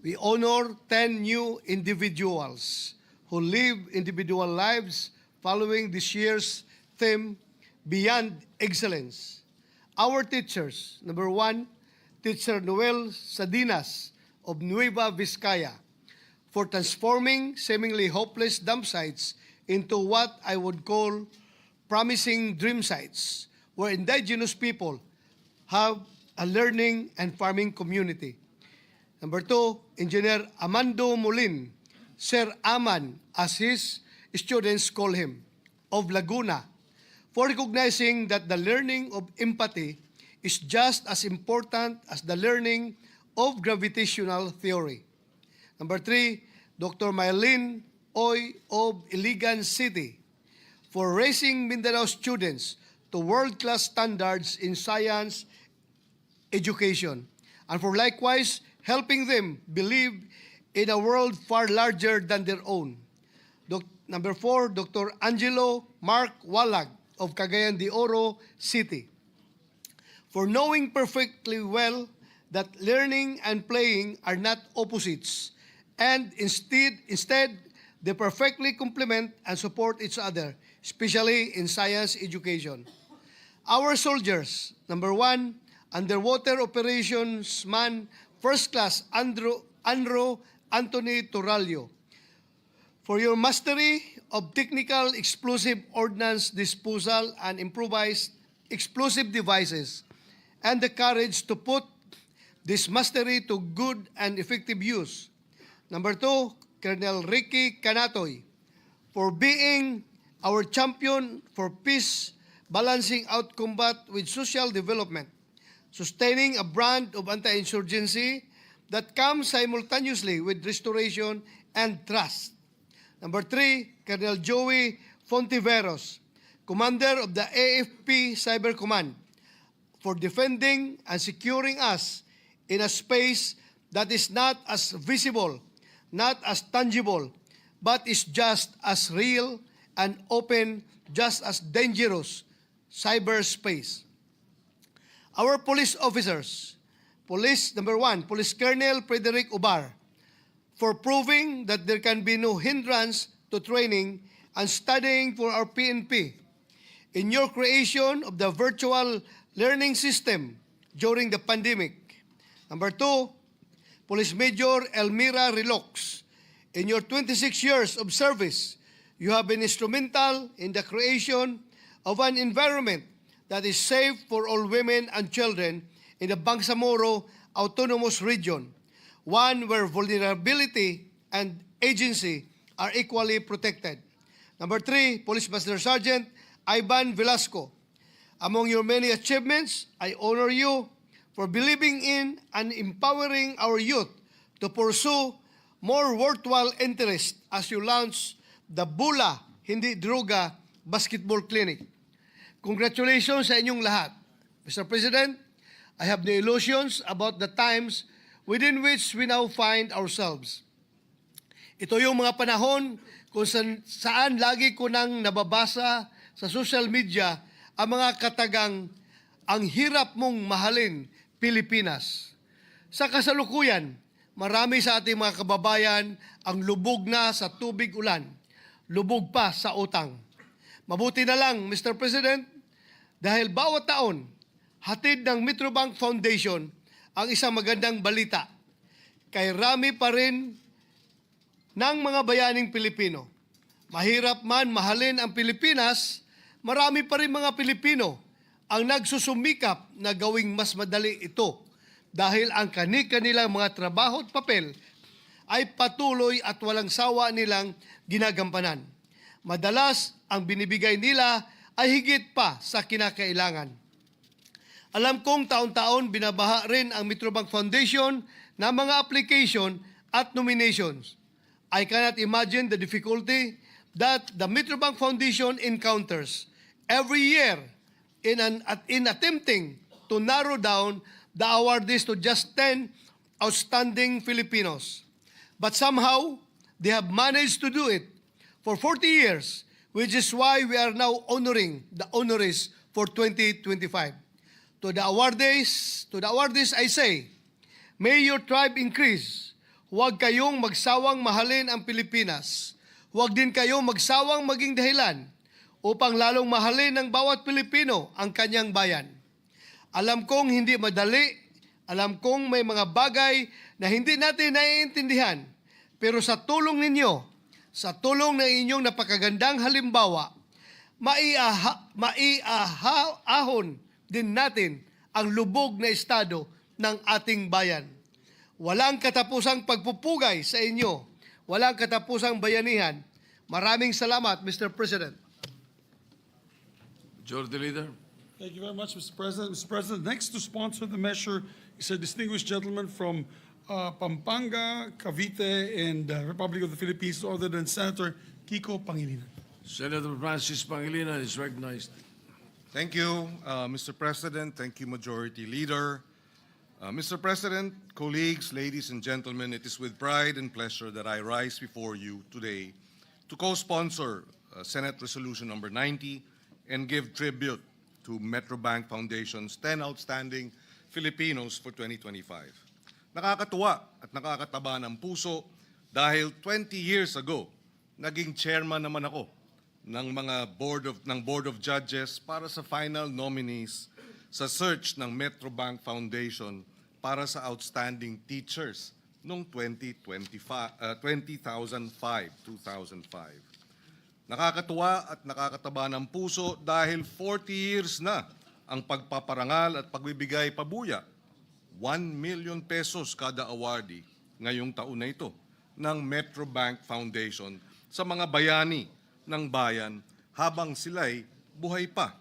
we honor 10 new individuals who live individual lives following this year's theme, Beyond Excellence. Our teachers, number 1, Teacher Noel Sadinas of Nueva Vizcaya, for transforming seemingly hopeless dump sites into what I would call promising dream sites, where indigenous people have a learning and farming community. Number 2, Engineer Amando Molin, Sir Aman, as his students call him, of Laguna, for recognizing that the learning of empathy is just as important as the learning of gravitational theory. Number 3, Dr. Mylene Oy of Iligan City, for raising Mindanao students to world-class standards in science education, and for likewise helping them believe in a world far larger than their own. Number 4, Dr. Angelo Mark Walag of Cagayan de Oro City, for knowing perfectly well that learning and playing are not opposites, and instead they perfectly complement and support each other, especially in science education. Our soldiers, number 1, Underwater Operations Man First Class Andro Anthony Torralio, for your mastery of technical explosive ordnance disposal and improvised explosive devices, and the courage to put this mastery to good and effective use. Number 2, Colonel Ricky Canatoy, for being our champion for peace, balancing out combat with social development, sustaining a brand of anti-insurgency that comes simultaneously with restoration and trust. Number 3, Colonel Joey Fontiveros, Commander of the AFP Cyber Command, for defending and securing us in a space that is not as visible, not as tangible, but is just as real and open, just as dangerous, cyberspace. Our police officers, number 1, Police Colonel Frederick Ubar, for proving that there can be no hindrance to training and studying for our PNP in your creation of the virtual learning system during the pandemic. Number 2, Police Major Elmira Relox, in your 26 years of service, you have been instrumental in the creation of an environment that is safe for all women and children in the Bangsamoro Autonomous Region, one where vulnerability and agency are equally protected. Number 3, Police Master Sergeant Ivan Velasco, among your many achievements, I honor you for believing in and empowering our youth to pursue more worthwhile interests as you launch the Bula Hindi Droga Basketball Clinic. Congratulations sa inyong lahat. Mr. President, I have no illusions about the times within which we now find ourselves. Ito yung mga panahon kung saan lagi ko nang nababasa sa social media ang mga katagang, ang hirap mong mahalin, Pilipinas. Sa kasalukuyan, marami sa ating mga kababayan ang lubog na sa tubig ulan, lubog pa sa utang. Mabuti na lang, Mr. President, dahil bawat taon, hatid ng Metrobank Foundation ang isang magandang balita. Kay rami pa rin ng mga bayaning Pilipino. Mahirap man mahalin ang Pilipinas, marami pa rin mga Pilipino ang nagsusumikap na gawing mas madali ito dahil ang kani-kanilang mga trabaho at papel ay patuloy at walang sawa nilang ginagampanan. Madalas, ang binibigay nila ay higit pa sa kinakailangan. Alam kong taon-taon binabaha rin ang Metrobank Foundation ng mga application at nominations. I cannot imagine the difficulty that the Metrobank Foundation encounters every year in attempting to narrow down the awardees to just 10 outstanding Filipinos. But somehow, they have managed to do it. For 40 years, which is why we are now honoring the honorees for 2025. To the awardees I say, may your tribe increase. Huwag kayong magsawang mahalin ang Pilipinas. Huwag din kayong magsawang maging dahilan upang lalong mahalin ng bawat Pilipino ang kanyang bayan. Alam kong hindi madali, alam kong may mga bagay na hindi natin naiintindihan, pero sa tulong ninyo, sa tulong ng inyong napakagandang halimbawa, maiahon din natin ang lubog na estado ng ating bayan. Walang katapusang pagpupugay sa inyo, walang katapusang bayanihan. Maraming salamat, Mr. President. Majority Leader. Thank you very much, Mr. President. Mr. President, next to sponsor the measure is a distinguished gentleman from Pampanga, Cavite, and Republic of the Philippines, other than Senator Kiko Pangilinan. Senator Francis Pangilinan is recognized. Thank you, Mr. President. Thank you, Majority Leader. Mr. President, colleagues, ladies and gentlemen, it is with pride and pleasure that I rise before you today to co-sponsor Senate Resolution number 90 and give tribute to Metrobank Foundation's 10 outstanding Filipinos for 2025. Nakakatuwa at nakakataba ng puso dahil 20 years ago, naging chairman naman ako ng Board of Judges para sa final nominees sa search ng Metrobank Foundation para sa outstanding teachers noong 2005. Nakakatuwa at nakakataba ng puso dahil 40 years na ang pagpaparangal at pagbibigay pabuya, 1 million pesos kada awardee ngayong taon na ito ng Metrobank Foundation sa mga bayani ng bayan habang sila'y buhay pa.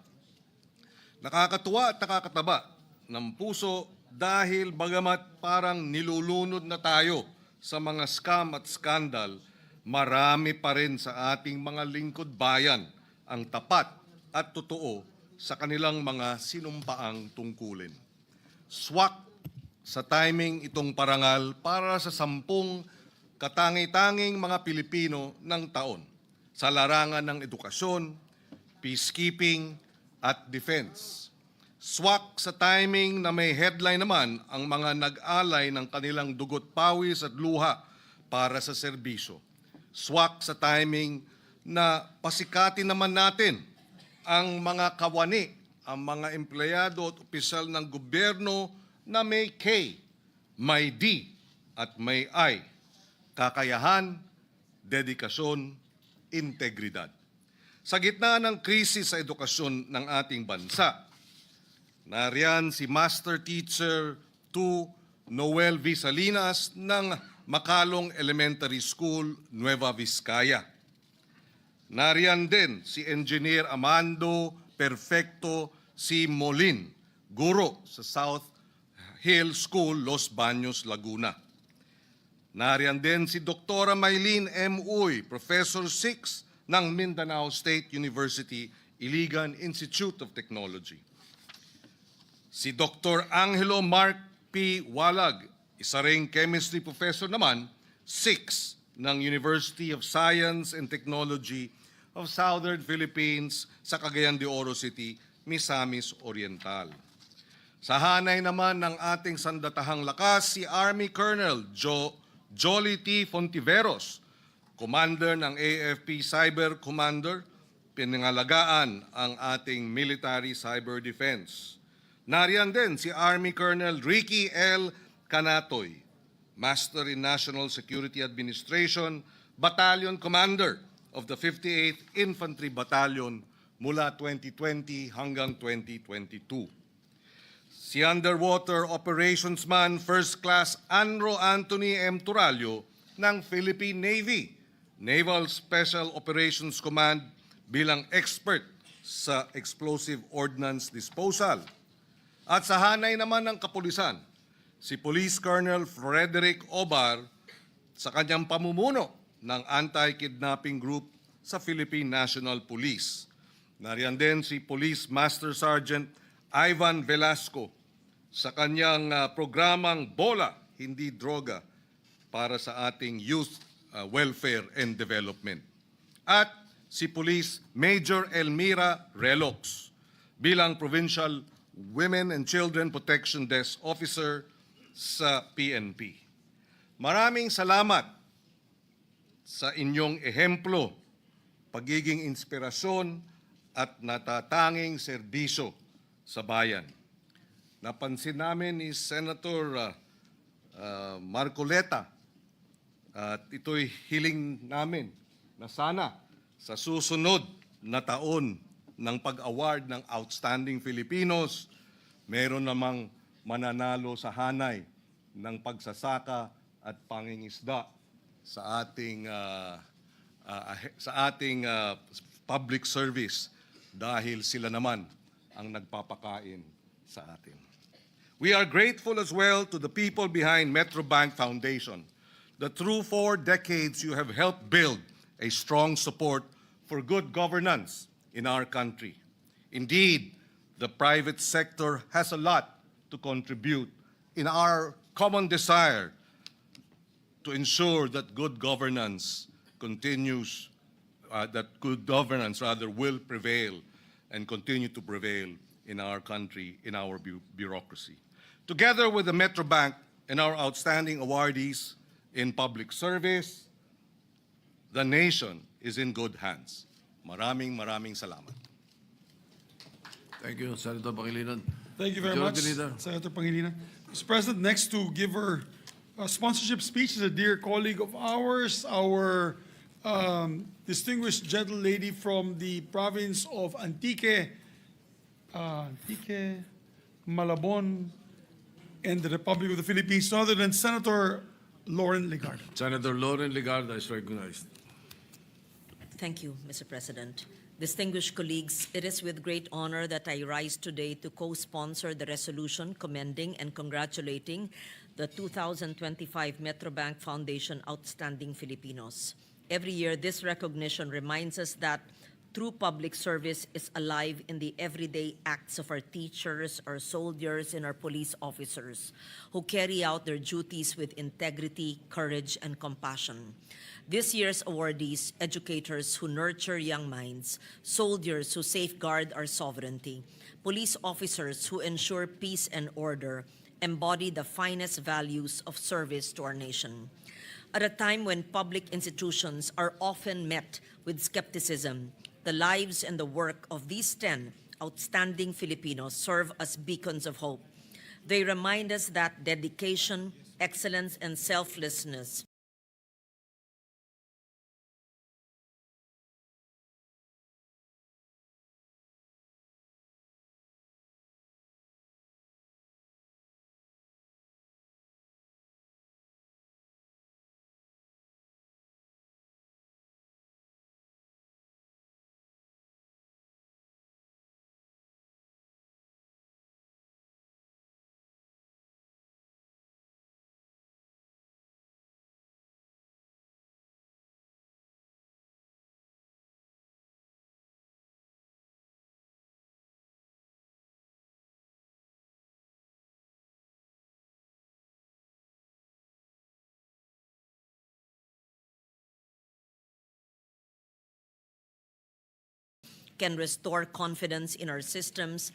Nakakatuwa at nakakataba ng puso dahil bagamat parang nilulunod na tayo sa mga scam at skandal, marami pa rin sa ating mga lingkod bayan ang tapat at totoo sa kanilang mga sinumpaang tungkulin. Swak sa timing itong parangal para sa 10 katangi-tanging mga Pilipino ng taon sa larangan ng edukasyon, peacekeeping at defense. Swak sa timing na may headline naman ang mga nag-alay ng kanilang dugot pawis at luha para sa serbisyo. Swak sa timing na pasikatin naman natin ang mga kawani, ang mga empleyado at opisyal ng gobyerno na may K, may D at may I. Kakayahan, dedikasyon, integridad. Sa gitna ng krisis sa edukasyon ng ating bansa, nariyan si Master Teacher 2 Noel V. Salinas ng Makalong Elementary School, Nueva Vizcaya. Nariyan din si Engineer Amando Perfecto C. Molin, guro sa South Hill School, Los Baños, Laguna. Nariyan din si Dr. Maylene M. Uy, Professor 6 ng Mindanao State University, Iligan Institute of Technology. Si Dr. Angelo Mark P. Walag, isa ring chemistry professor naman, 6 ng University of Science and Technology of Southern Philippines sa Cagayan de Oro City, Misamis Oriental. Sa hanay naman ng ating sandatahang lakas, si Army Colonel Jolly T. Fontiveros, Commander ng AFP Cyber Commander, pinangalagaan ang ating military cyber defense. Nariyan din si Army Colonel Ricky L. Canatoy, Master in National Security Administration, Battalion Commander of the 58th Infantry Battalion mula 2020 hanggang 2022. Si Underwater Operations Man First Class Anro Anthony M. Turalio ng Philippine Navy, Naval Special Operations Command bilang expert sa explosive ordnance disposal. At sa hanay naman ng kapulisan, si Police Colonel Frederick Obar sa kanyang pamumuno ng anti-kidnapping group sa Philippine National Police. Nariyan din si Police Master Sergeant Ivan Velasco sa kanyang programang Bola, Hindi Droga para sa ating youth welfare and development. At si Police Major Elmira Relox bilang Provincial Women and Children Protection Desk Officer sa PNP. Maraming salamat sa inyong ehemplo, pagiging inspirasyon at natatanging serbisyo sa bayan. Napansin namin ni Senator Marcoleta at ito'y hiling namin na sana sa susunod na taon ng pag-award ng Outstanding Filipinos, meron namang mananalo sa hanay ng pagsasaka at pangingisda sa ating public service dahil sila naman ang nagpapakain sa atin. We are grateful as well to the people behind Metrobank Foundation, that through 4 decades you have helped build a strong support for good governance in our country. Indeed, the private sector has a lot to contribute in our common desire to ensure that good governance continues, will prevail and continue to prevail in our country, in our bureaucracy. Together with the Metrobank and our outstanding awardees in public service, the nation is in good hands. Maraming salamat. Thank you, Senator Pangilinan. Thank you very Majority much, Leader. Senator Pangilinan. Mr. President, next to give her a sponsorship speech is a dear colleague of ours, our distinguished gentle lady from the province of Antique, Malabon, and the Republic of the Philippines, other than Senator Lauren Legarda. Senator Lauren Legarda is recognized. Thank you, Mr. President. Distinguished colleagues, it is with great honor that I rise today to co-sponsor the resolution commending and congratulating the 2025 Metrobank Foundation Outstanding Filipinos. Every year, this recognition reminds us that true public service is alive in the everyday acts of our teachers, our soldiers, and our police officers who carry out their duties with integrity, courage, and compassion. This year's awardees, educators who nurture young minds, soldiers who safeguard our sovereignty, police officers who ensure peace and order, embody the finest values of service to our nation. At a time when public institutions are often met with skepticism, the lives and the work of these 10 outstanding Filipinos serve as beacons of hope. They remind us that dedication, excellence, and selflessness can restore confidence in our systems,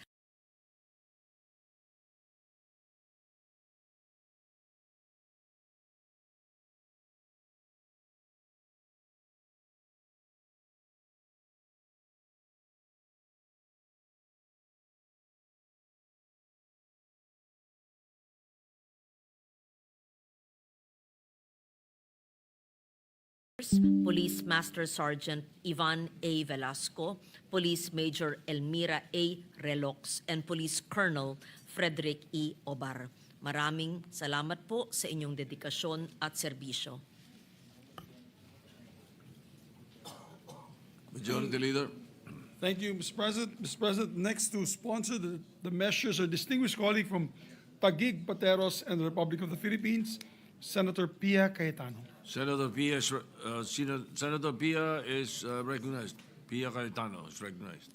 Police Master Sergeant Ivan A. Velasco, Police Major Elmira A. Relox, and Police Colonel Frederick E. Obar. Maraming salamat po sa inyong dedikasyon at serbisyo. Majority Leader. Thank you, Mr. President. Mr. President, next to sponsor the measures, our distinguished colleague from Taguig, Pateros, and the Republic of the Philippines, Senator Pia Cayetano. Senator Pia is recognized. Pia Cayetano is recognized.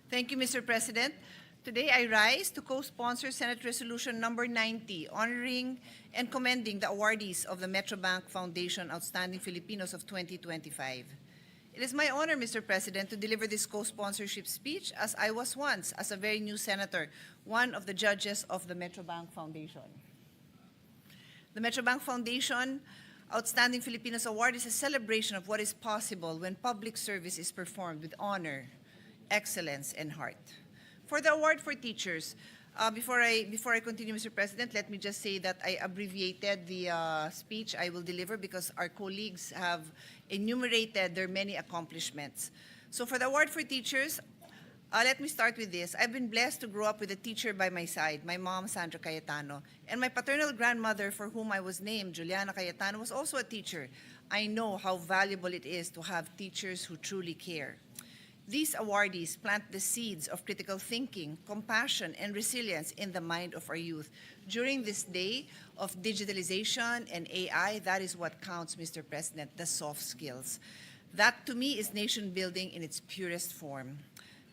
Thank you, Mr. President. Today, I rise to co-sponsor Senate Resolution Number 90, honoring and commending the awardees of the Metrobank Foundation Outstanding Filipinos of 2025. It is my honor, Mr. President, to deliver this co-sponsorship speech as I was once, as a very new senator, one of the judges of the Metrobank Foundation. The Metrobank Foundation Outstanding Filipinos Award is a celebration of what is possible when public service is performed with honor, excellence, and heart. For the award for teachers, before I continue, Mr. President, let me just say that I abbreviated the speech I will deliver because our colleagues have enumerated their many accomplishments. So for the award for teachers, let me start with this. I've been blessed to grow up with a teacher by my side, my mom, Sandra Cayetano, and my paternal grandmother, for whom I was named, Juliana Cayetano, was also a teacher. I know how valuable it is to have teachers who truly care. These awardees plant the seeds of critical thinking, compassion, and resilience in the mind of our youth. During this day of digitalization and AI, that is what counts, Mr. President, the soft skills. That, to me, is nation building in its purest form.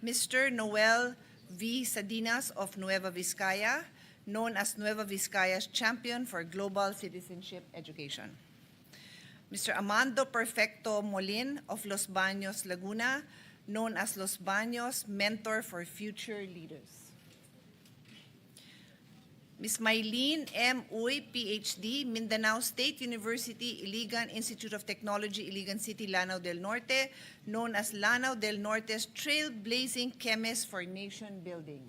Mr. Noel V. Sadinas of Nueva Vizcaya, known as Nueva Vizcaya's champion for global citizenship education. Mr. Amando Perfecto Molin of Los Baños, Laguna, known as Los Baños Mentor for Future Leaders. Ms. Maylene M. Uy, PhD, Mindanao State University, Iligan Institute of Technology, Iligan City, Lanao del Norte, known as Lanao del Norte's trailblazing chemist for nation building.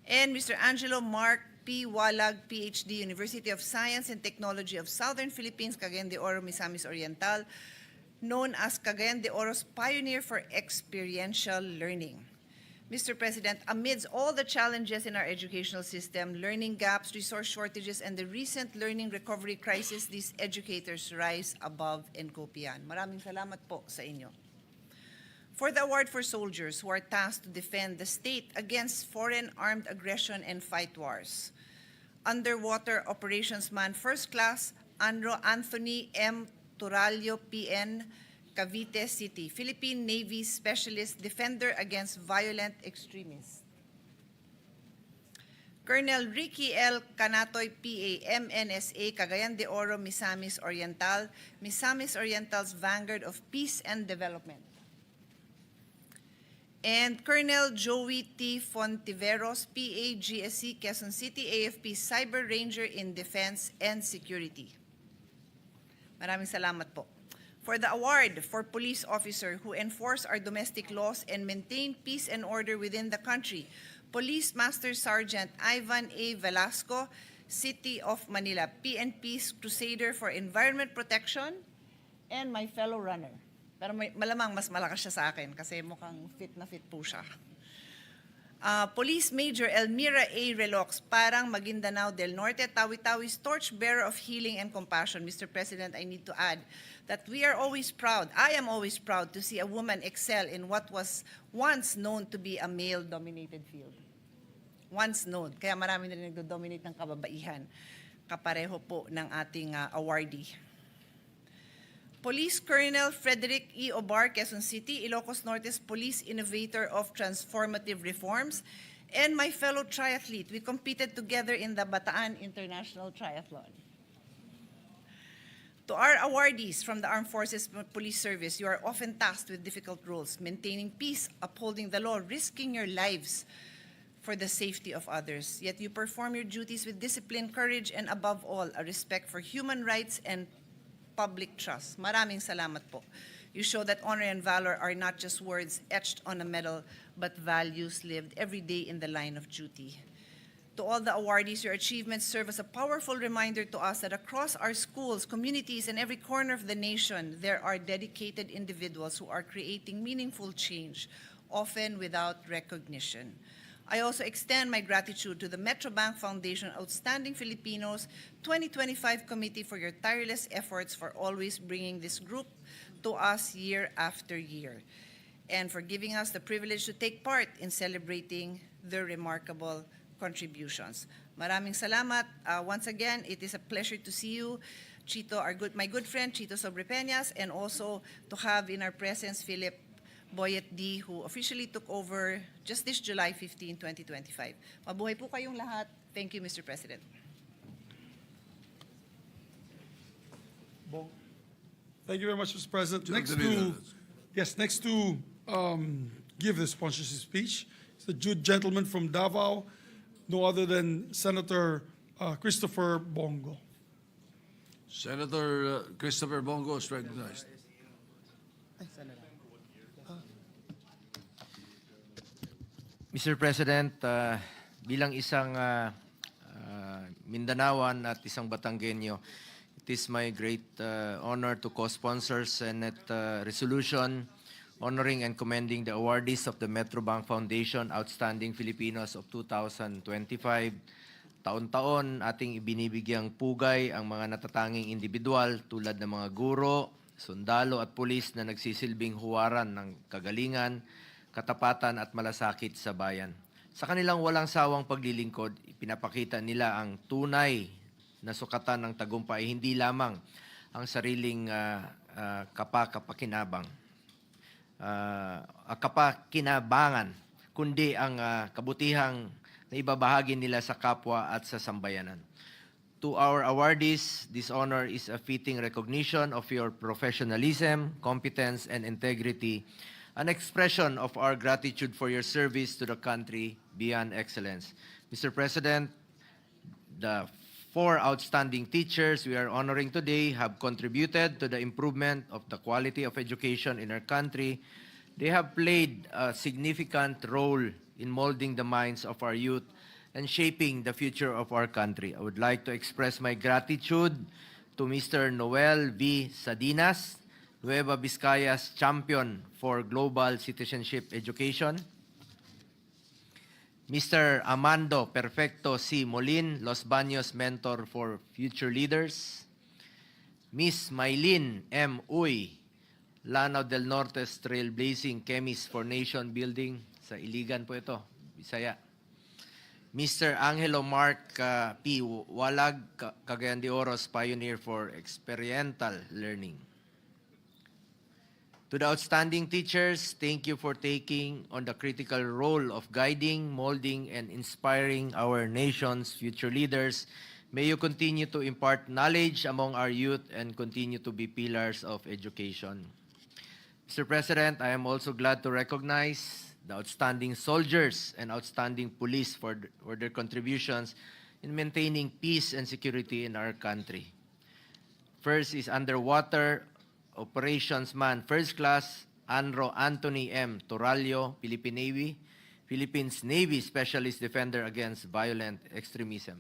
And Mr. Angelo Mark P. Walag, PhD, University of Science and Technology of Southern Philippines, Cagayan de Oro, Misamis Oriental, known as Cagayan de Oro's pioneer for experiential learning. Mr. President, amidst all the challenges in our educational system, learning gaps, resource shortages, and the recent learning recovery crisis, these educators rise above and go beyond. Maraming salamat po sa inyo. For the award for soldiers who are tasked to defend the state against foreign armed aggression and fight wars. Underwater Operations Man First Class, Anthony M. Turalio, PN, Cavite City, Philippine Navy Specialist Defender against Violent Extremists. Colonel Ricky L. Canatoy, PA, MNSA, Cagayan de Oro, Misamis Oriental, Misamis Oriental's Vanguard of Peace and Development. And Colonel Joey T. Fontiveros, PA, GSC, Quezon City, AFP Cyber Ranger in Defense and Security. Maraming salamat po. For the award for police officer who enforce our domestic laws and maintain peace and order within the country, Police Master Sergeant Ivan A. Velasco, City of Manila, PNP's Crusader for Environment Protection, and my fellow runner. Pero malamang mas malakas siya sa akin kasi mukhang fit na fit po siya. Police Major Elmira A. Relox, Parang, Maguindanao del Norte, Tawi-Tawi's torchbearer of healing and compassion. Mr. President, I need to add that we are always proud, I am always proud to see a woman excel in what was once known to be a male-dominated field. Once known. Kaya marami na rin nagdo-dominate ng kababaihan. Kapareho po ng ating awardee. Police Colonel Frederick E. Obar, Quezon City, Ilocos Norte's Police Innovator of Transformative Reforms, and my fellow triathlete. We competed together in the Bataan International Triathlon. To our awardees from the Armed Forces Police Service, you are often tasked with difficult roles, maintaining peace, upholding the law, risking your lives for the safety of others. Yet you perform your duties with discipline, courage, and above all, a respect for human rights and public trust. Maraming salamat po. You show that honor and valor are not just words etched on a medal, but values lived every day in the line of duty. To all the awardees, your achievements serve as a powerful reminder to us that across our schools, communities, and every corner of the nation, there are dedicated individuals who are creating meaningful change, often without recognition. I also extend my gratitude to the Metrobank Foundation Outstanding Filipinos 2025 Committee for your tireless efforts for always bringing this group to us year after year, and for giving us the privilege to take part in celebrating their remarkable contributions. Maraming salamat. Once again, it is a pleasure to see you, Chito, my good friend, Chito Sobrepeñas, and also to have in our presence Philip Boyet D., who officially took over just this July 15, 2025. Mabuhay po kayong lahat. Thank you, Mr. President. Thank you very much, Mr. President. Next to give the sponsorship speech is the gentleman from Davao, no other than Senator Christopher Bongo. Senator Christopher Bongo is recognized. Mr. President, bilang isang Mindanaoan at isang Batanggenyo, it is my great honor to co-sponsor Senate resolution honoring and commending the awardees of the Metrobank Foundation Outstanding Filipinos of 2025. Taon-taon ating ibinibigyang pugay ang mga natatanging individual tulad ng mga guro, sundalo at pulis na nagsisilbing huwaran ng kagalingan, katapatan at malasakit sa bayan. Sa kanilang walang sawang paglilingkod, pinapakita nila ang tunay na sukatan ng tagumpay, hindi lamang ang sariling kapakinabangan, kundi ang kabutihang na ibabahagi nila sa kapwa at sa sambayanan. To our awardees, this honor is a fitting recognition of your professionalism, competence, and integrity, an expression of our gratitude for your service to the country beyond excellence. Mr. President, the 4 outstanding teachers we are honoring today have contributed to the improvement of the quality of education in our country. They have played a significant role in molding the minds of our youth and shaping the future of our country. I would like to express my gratitude to Mr. Noel V. Sadinas, Nueva Vizcaya's champion for global citizenship education, Mr. Amando Perfecto C. Molin, Los Baños Mentor for Future Leaders, Miss Maylin M. Uy, Lanao del Norte's Trailblazing Chemist for Nation Building, sa Iligan po ito, Bisaya. Mr. Angelo Mark P. Walag, Cagayan de Oro's Pioneer for Experiential Learning. To the outstanding teachers, thank you for taking on the critical role of guiding, molding, and inspiring our nation's future leaders. May you continue to impart knowledge among our youth and continue to be pillars of education. Mr. President, I am also glad to recognize the outstanding soldiers and outstanding police for their contributions in maintaining peace and security in our country. First is Underwater Operations Man First Class Anro Anthony M. Toralio, Philippine Navy, Philippines Navy Specialist Defender Against Violent Extremism.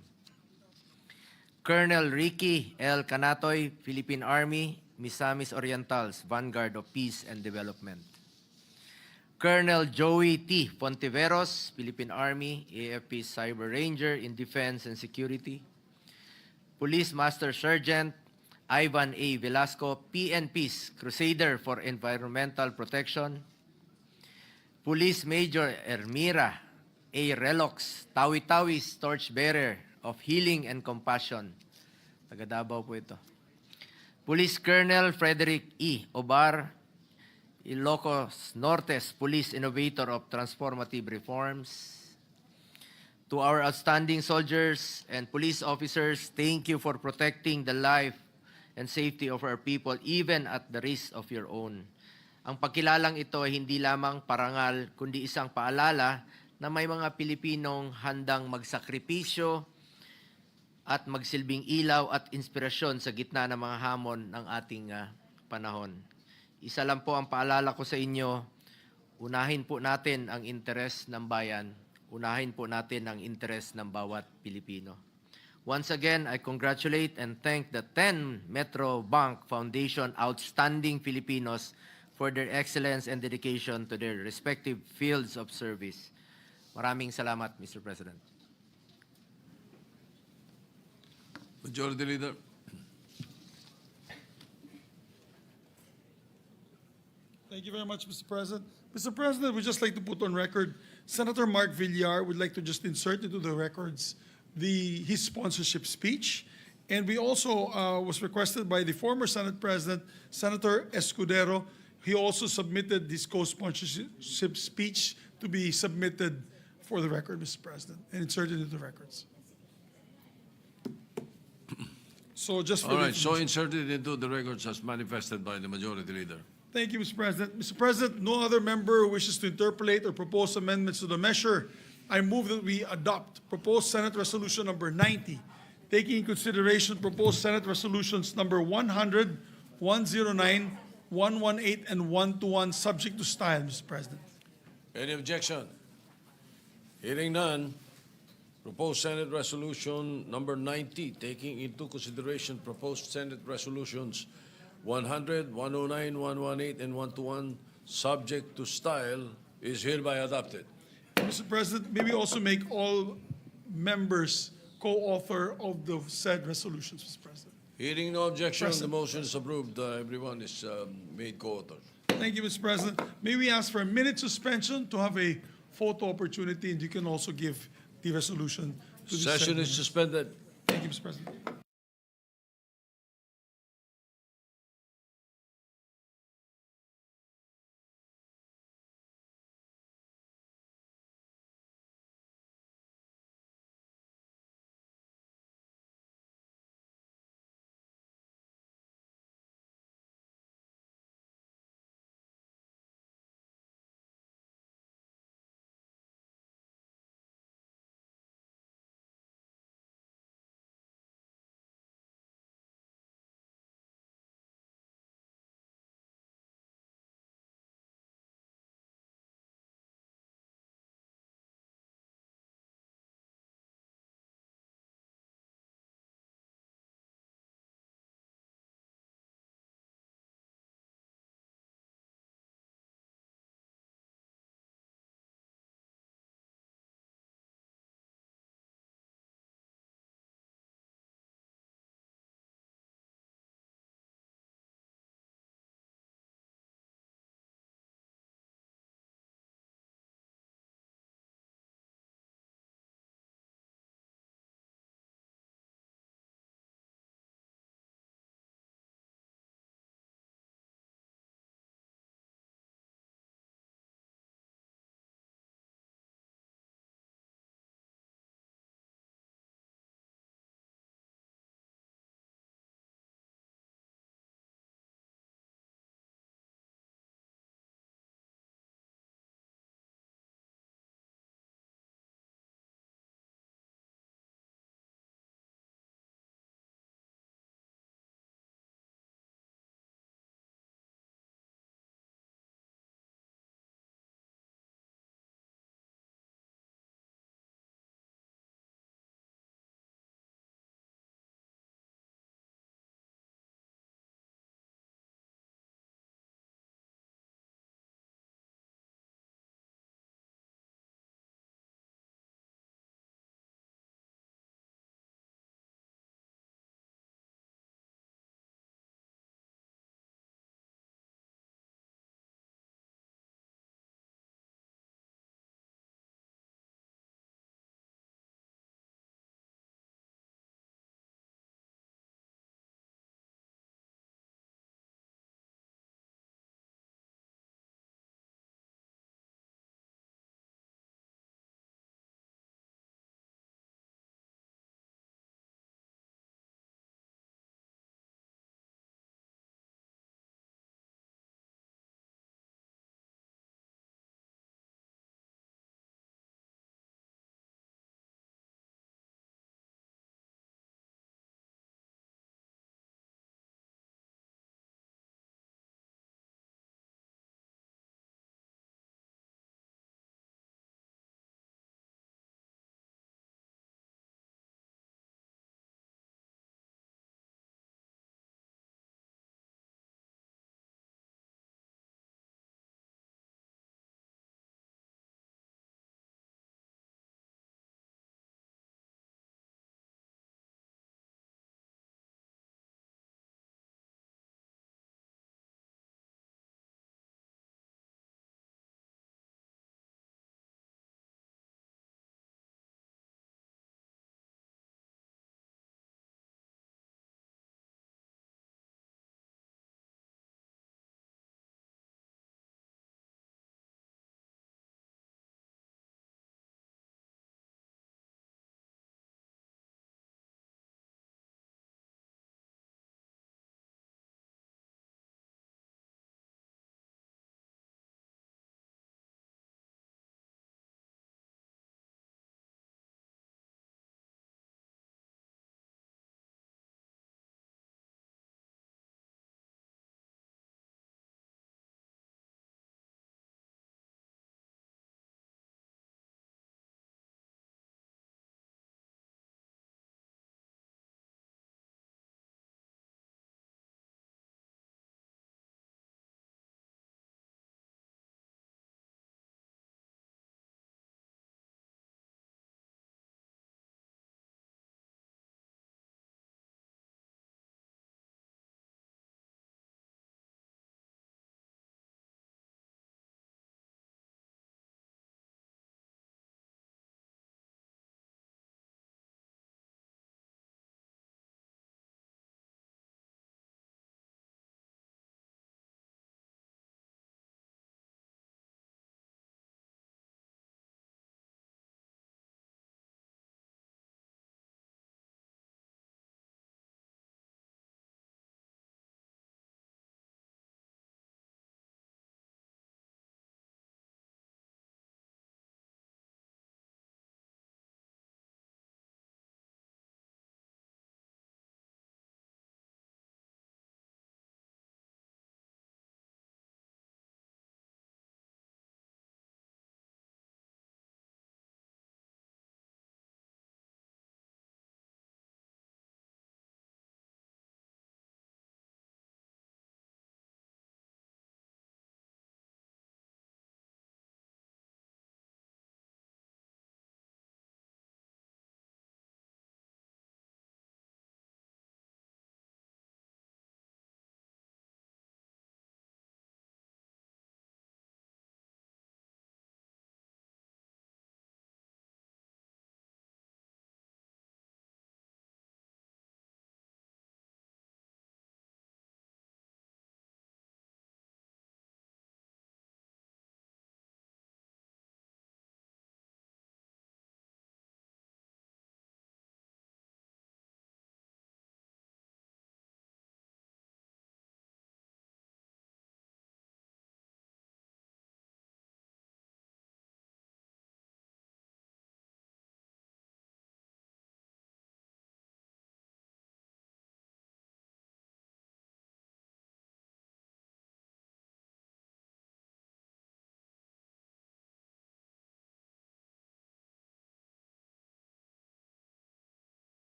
Colonel Ricky L. Canatoy, Philippine Army, Misamis Orientals, Vanguard of Peace and Development. Colonel Joey T. Fontiveros, Philippine Army, AFP Cyber Ranger in Defense and Security. Police Master Sergeant Ivan A. Velasco, PNP's Crusader for Environmental Protection. Police Major Ermira A. Relox, Tawi-Tawi's Torchbearer of Healing and Compassion. Taga Davao po ito. Police Colonel Frederick E. Obar, Ilocos Norte's Police Innovator of Transformative Reforms. To our outstanding soldiers and police officers, thank you for protecting the life and safety of our people even at the risk of your own. Ang pagkilalang ito ay hindi lamang parangal, kundi isang paalala na may mga Pilipinong handang magsakripisyo at magsilbing ilaw at inspirasyon sa gitna ng mga hamon ng ating panahon. Isa lang po ang paalala ko sa inyo, unahin po natin ang interes ng bayan, unahin po natin ang interes ng bawat Pilipino. Once again, I congratulate and thank the 10 Metrobank Foundation outstanding Filipinos for their excellence and dedication to their respective fields of service. Maraming salamat, Mr. President. Majority Leader. Thank you very much, Mr. President. Mr. President, we'd just like to put on record, Senator Mark Villar would like to just insert into the records his sponsorship speech. And we also was requested by the former Senate President, Senator Escudero. he also submitted this co-sponsorship speech to be submitted for the record, Mr. President, and inserted into the records. So just for All the right, so information. inserted into the records as manifested by the Majority Leader. Thank you, Mr. President. Mr. President, no other member wishes to interpolate or propose amendments to the measure. I move that we adopt proposed Senate Resolution number 90, taking in consideration proposed Senate Resolutions number 100, 109, 118, and 121, subject to style, Mr. President. Any objection? Hearing none, proposed Senate Resolution number 90, taking into consideration proposed Senate Resolutions 100, 109, 118, and 121, subject to style, is hereby adopted. Mr. President, may we also make all members co-author of the said resolutions, Mr. President. Hearing no objection, the Present. motion is approved. Everyone is made co-author. Thank you, Mr. President. May we ask for a minute suspension to have a photo opportunity, and you can also give the resolution to the Session is suspended. Thank you, Mr. President.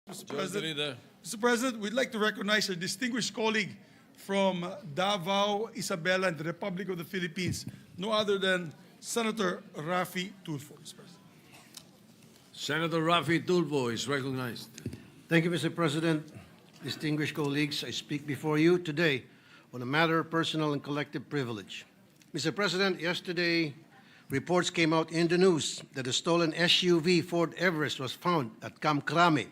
Mr. Majority President, Leader. Mr. President, we'd like to recognize a distinguished colleague from Davao, Isabela, and the Republic of the Philippines, no other than Senator Raffy Tulfo, Mr. President. Senator Rafi Tulfo is recognized. Thank you, Mr. President. Distinguished colleagues, I speak before you today on a matter of personal and collective privilege. Mr. President, yesterday, reports came out in the news that a stolen SUV Ford Everest was found at Camp Crame.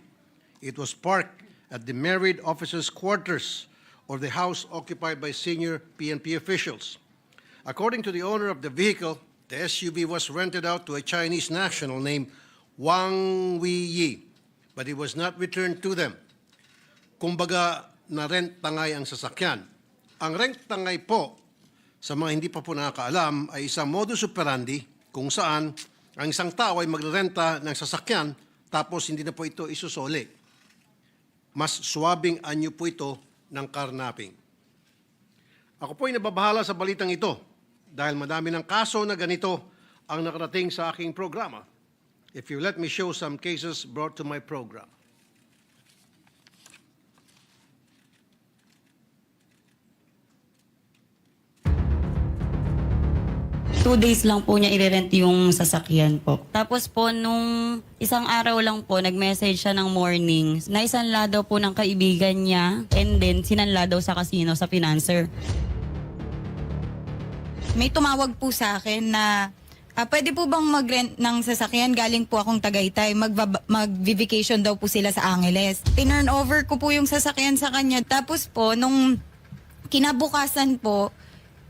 It was parked at the married officers' quarters or the house occupied by senior PNP officials. According to the owner of the vehicle, the SUV was rented out to a Chinese national named Wang Weiyi, but it was not returned to them. Kumbaga, na-rent tangay ang sasakyan. Ang rent tangay po, sa mga hindi pa po nakakaalam, ay isang modus operandi kung saan ang isang tao ay magrerenta ng sasakyan tapos hindi na po ito isusoli. Mas swabing anyo po ito ng carnapping. Ako po ay nababahala sa balitang ito dahil madami ng kaso na ganito ang nakarating sa aking programa. If you let me show some cases brought to my program. 2 days lang po niya i-rent yung sasakyan po. Tapos po, nung isang araw lang po, nag-message siya ng morning na isanla daw po ng kaibigan niya and then sinanla daw sa casino, sa financer. May tumawag po sa akin na pwede po bang mag-rent ng sasakyan? Galing po akong Tagaytay. Mag-vacation daw po sila sa Angeles. Tinurn over ko po yung sasakyan sa kanya. Tapos po, nung kinabukasan po,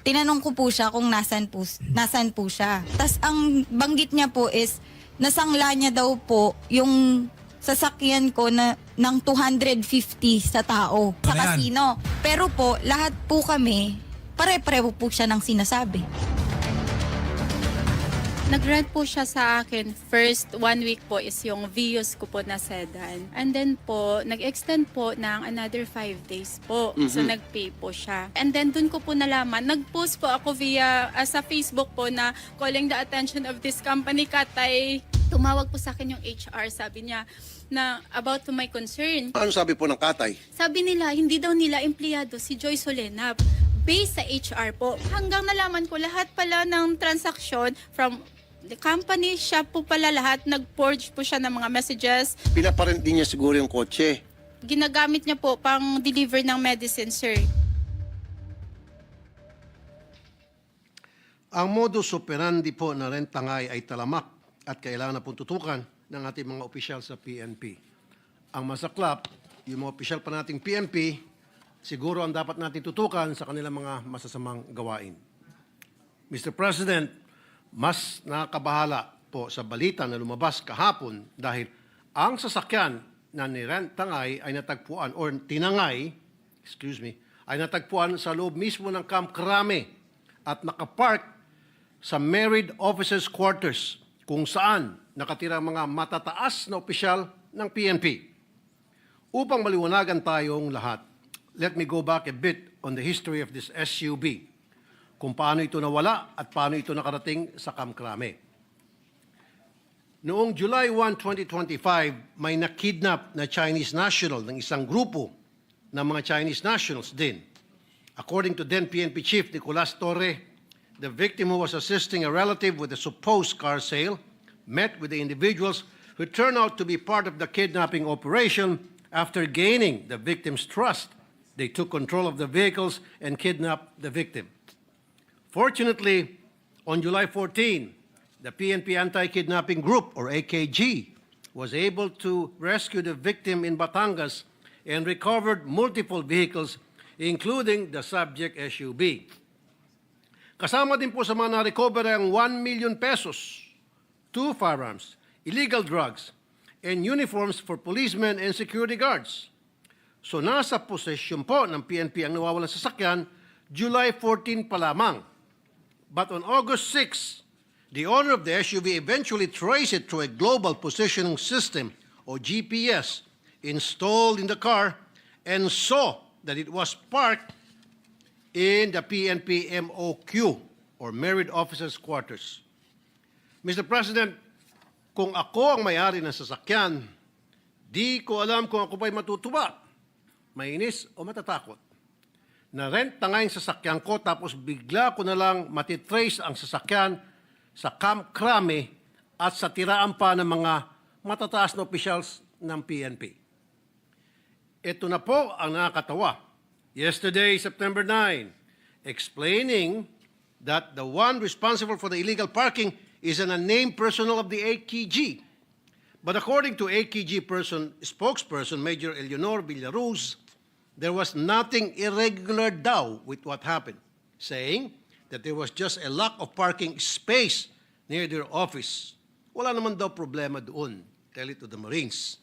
tinanong ko po siya kung nasan po siya. Tas ang banggit niya po is nasangla niya daw po yung sasakyan ko na ng 250 sa tao sa casino. Pero po lahat po kami pare-pareho po siya ng sinasabi. Nag-rent po siya sa akin. First 1 week po is yung Vios ko po na sedan. And then po, nag-extend po ng another 5 days po. So nag-pay po siya. And then dun ko po nalaman, nag-post po ako via sa Facebook po na calling the attention of this company, Katay. Tumawag po sa akin yung HR, sabi niya na about to my concern. Ano sabi po ng Katay? Sabi nila, hindi daw nila empleyado si Joy Solenap. Based sa HR po. Hanggang nalaman ko lahat pala ng transaksyon from the company, siya po pala lahat, nag-forge po siya ng mga messages. Pinaparent din niya siguro yung kotse. Ginagamit niya po pang deliver ng medicine, sir. Ang modus operandi po na rentangay ay talamak at kailangan na pong tutukan ng ating mga opisyal sa PNP. Ang masaklap, yung mga opisyal pa nating PNP, siguro ang dapat natin tutukan sa kanilang mga masasamang gawain. Mr. President, mas nakakabahala po sa balita na lumabas kahapon dahil ang sasakyan na nirentangay ay natagpuan or tinangay, ay natagpuan sa loob mismo ng Camp Crame at nakapark sa married officers' quarters kung saan nakatira mga matataas na opisyal ng PNP. Upang maliwanagan tayong lahat, let me go back a bit on the history of this SUV, kung paano ito nawala at paano ito nakarating sa Camp Crame. Noong July 1, 2025, may nakidnap na Chinese national ng isang grupo ng mga Chinese nationals din. According to then PNP Chief Nicolas Torre, the victim who was assisting a relative with a supposed car sale met with the individuals who turned out to be part of the kidnapping operation. After gaining the victim's trust, they took control of the vehicles and kidnapped the victim. Fortunately, on July 14, the PNP Anti-Kidnapping Group, or AKG, was able to rescue the victim in Batangas and recovered multiple vehicles, including the subject SUV. Kasama din po sa mga na-recover ang 1 million pesos, 2 firearms, illegal drugs, and uniforms for policemen and security guards. So nasa posesyon po ng PNP ang nawawalang sasakyan July 14 pa lamang. But on August 6, the owner of the SUV eventually traced it to a global positioning system, or GPS, installed in the car and saw that it was parked in the PNP MOQ, or Married Officers' Quarters. Mr. President, kung ako ang may-ari ng sasakyan, Di ko alam kung ako ba'y matutuwa, mainis o matatakot. Na-rent na nga yung sasakyan ko tapos bigla ko na lang matitrace ang sasakyan sa Camp Crame at sa tiraan pa ng mga matataas na officials ng PNP. Ito na po ang nakakatawa. Yesterday, September 9, explaining that the one responsible for the illegal parking is an unnamed personnel of the AKG. But according to AKG spokesperson Major Eleanor Villaruz, there was nothing irregular daw with what happened, saying that there was just a lack of parking space near their office. Wala naman daw problema doon. Tell it to the Marines.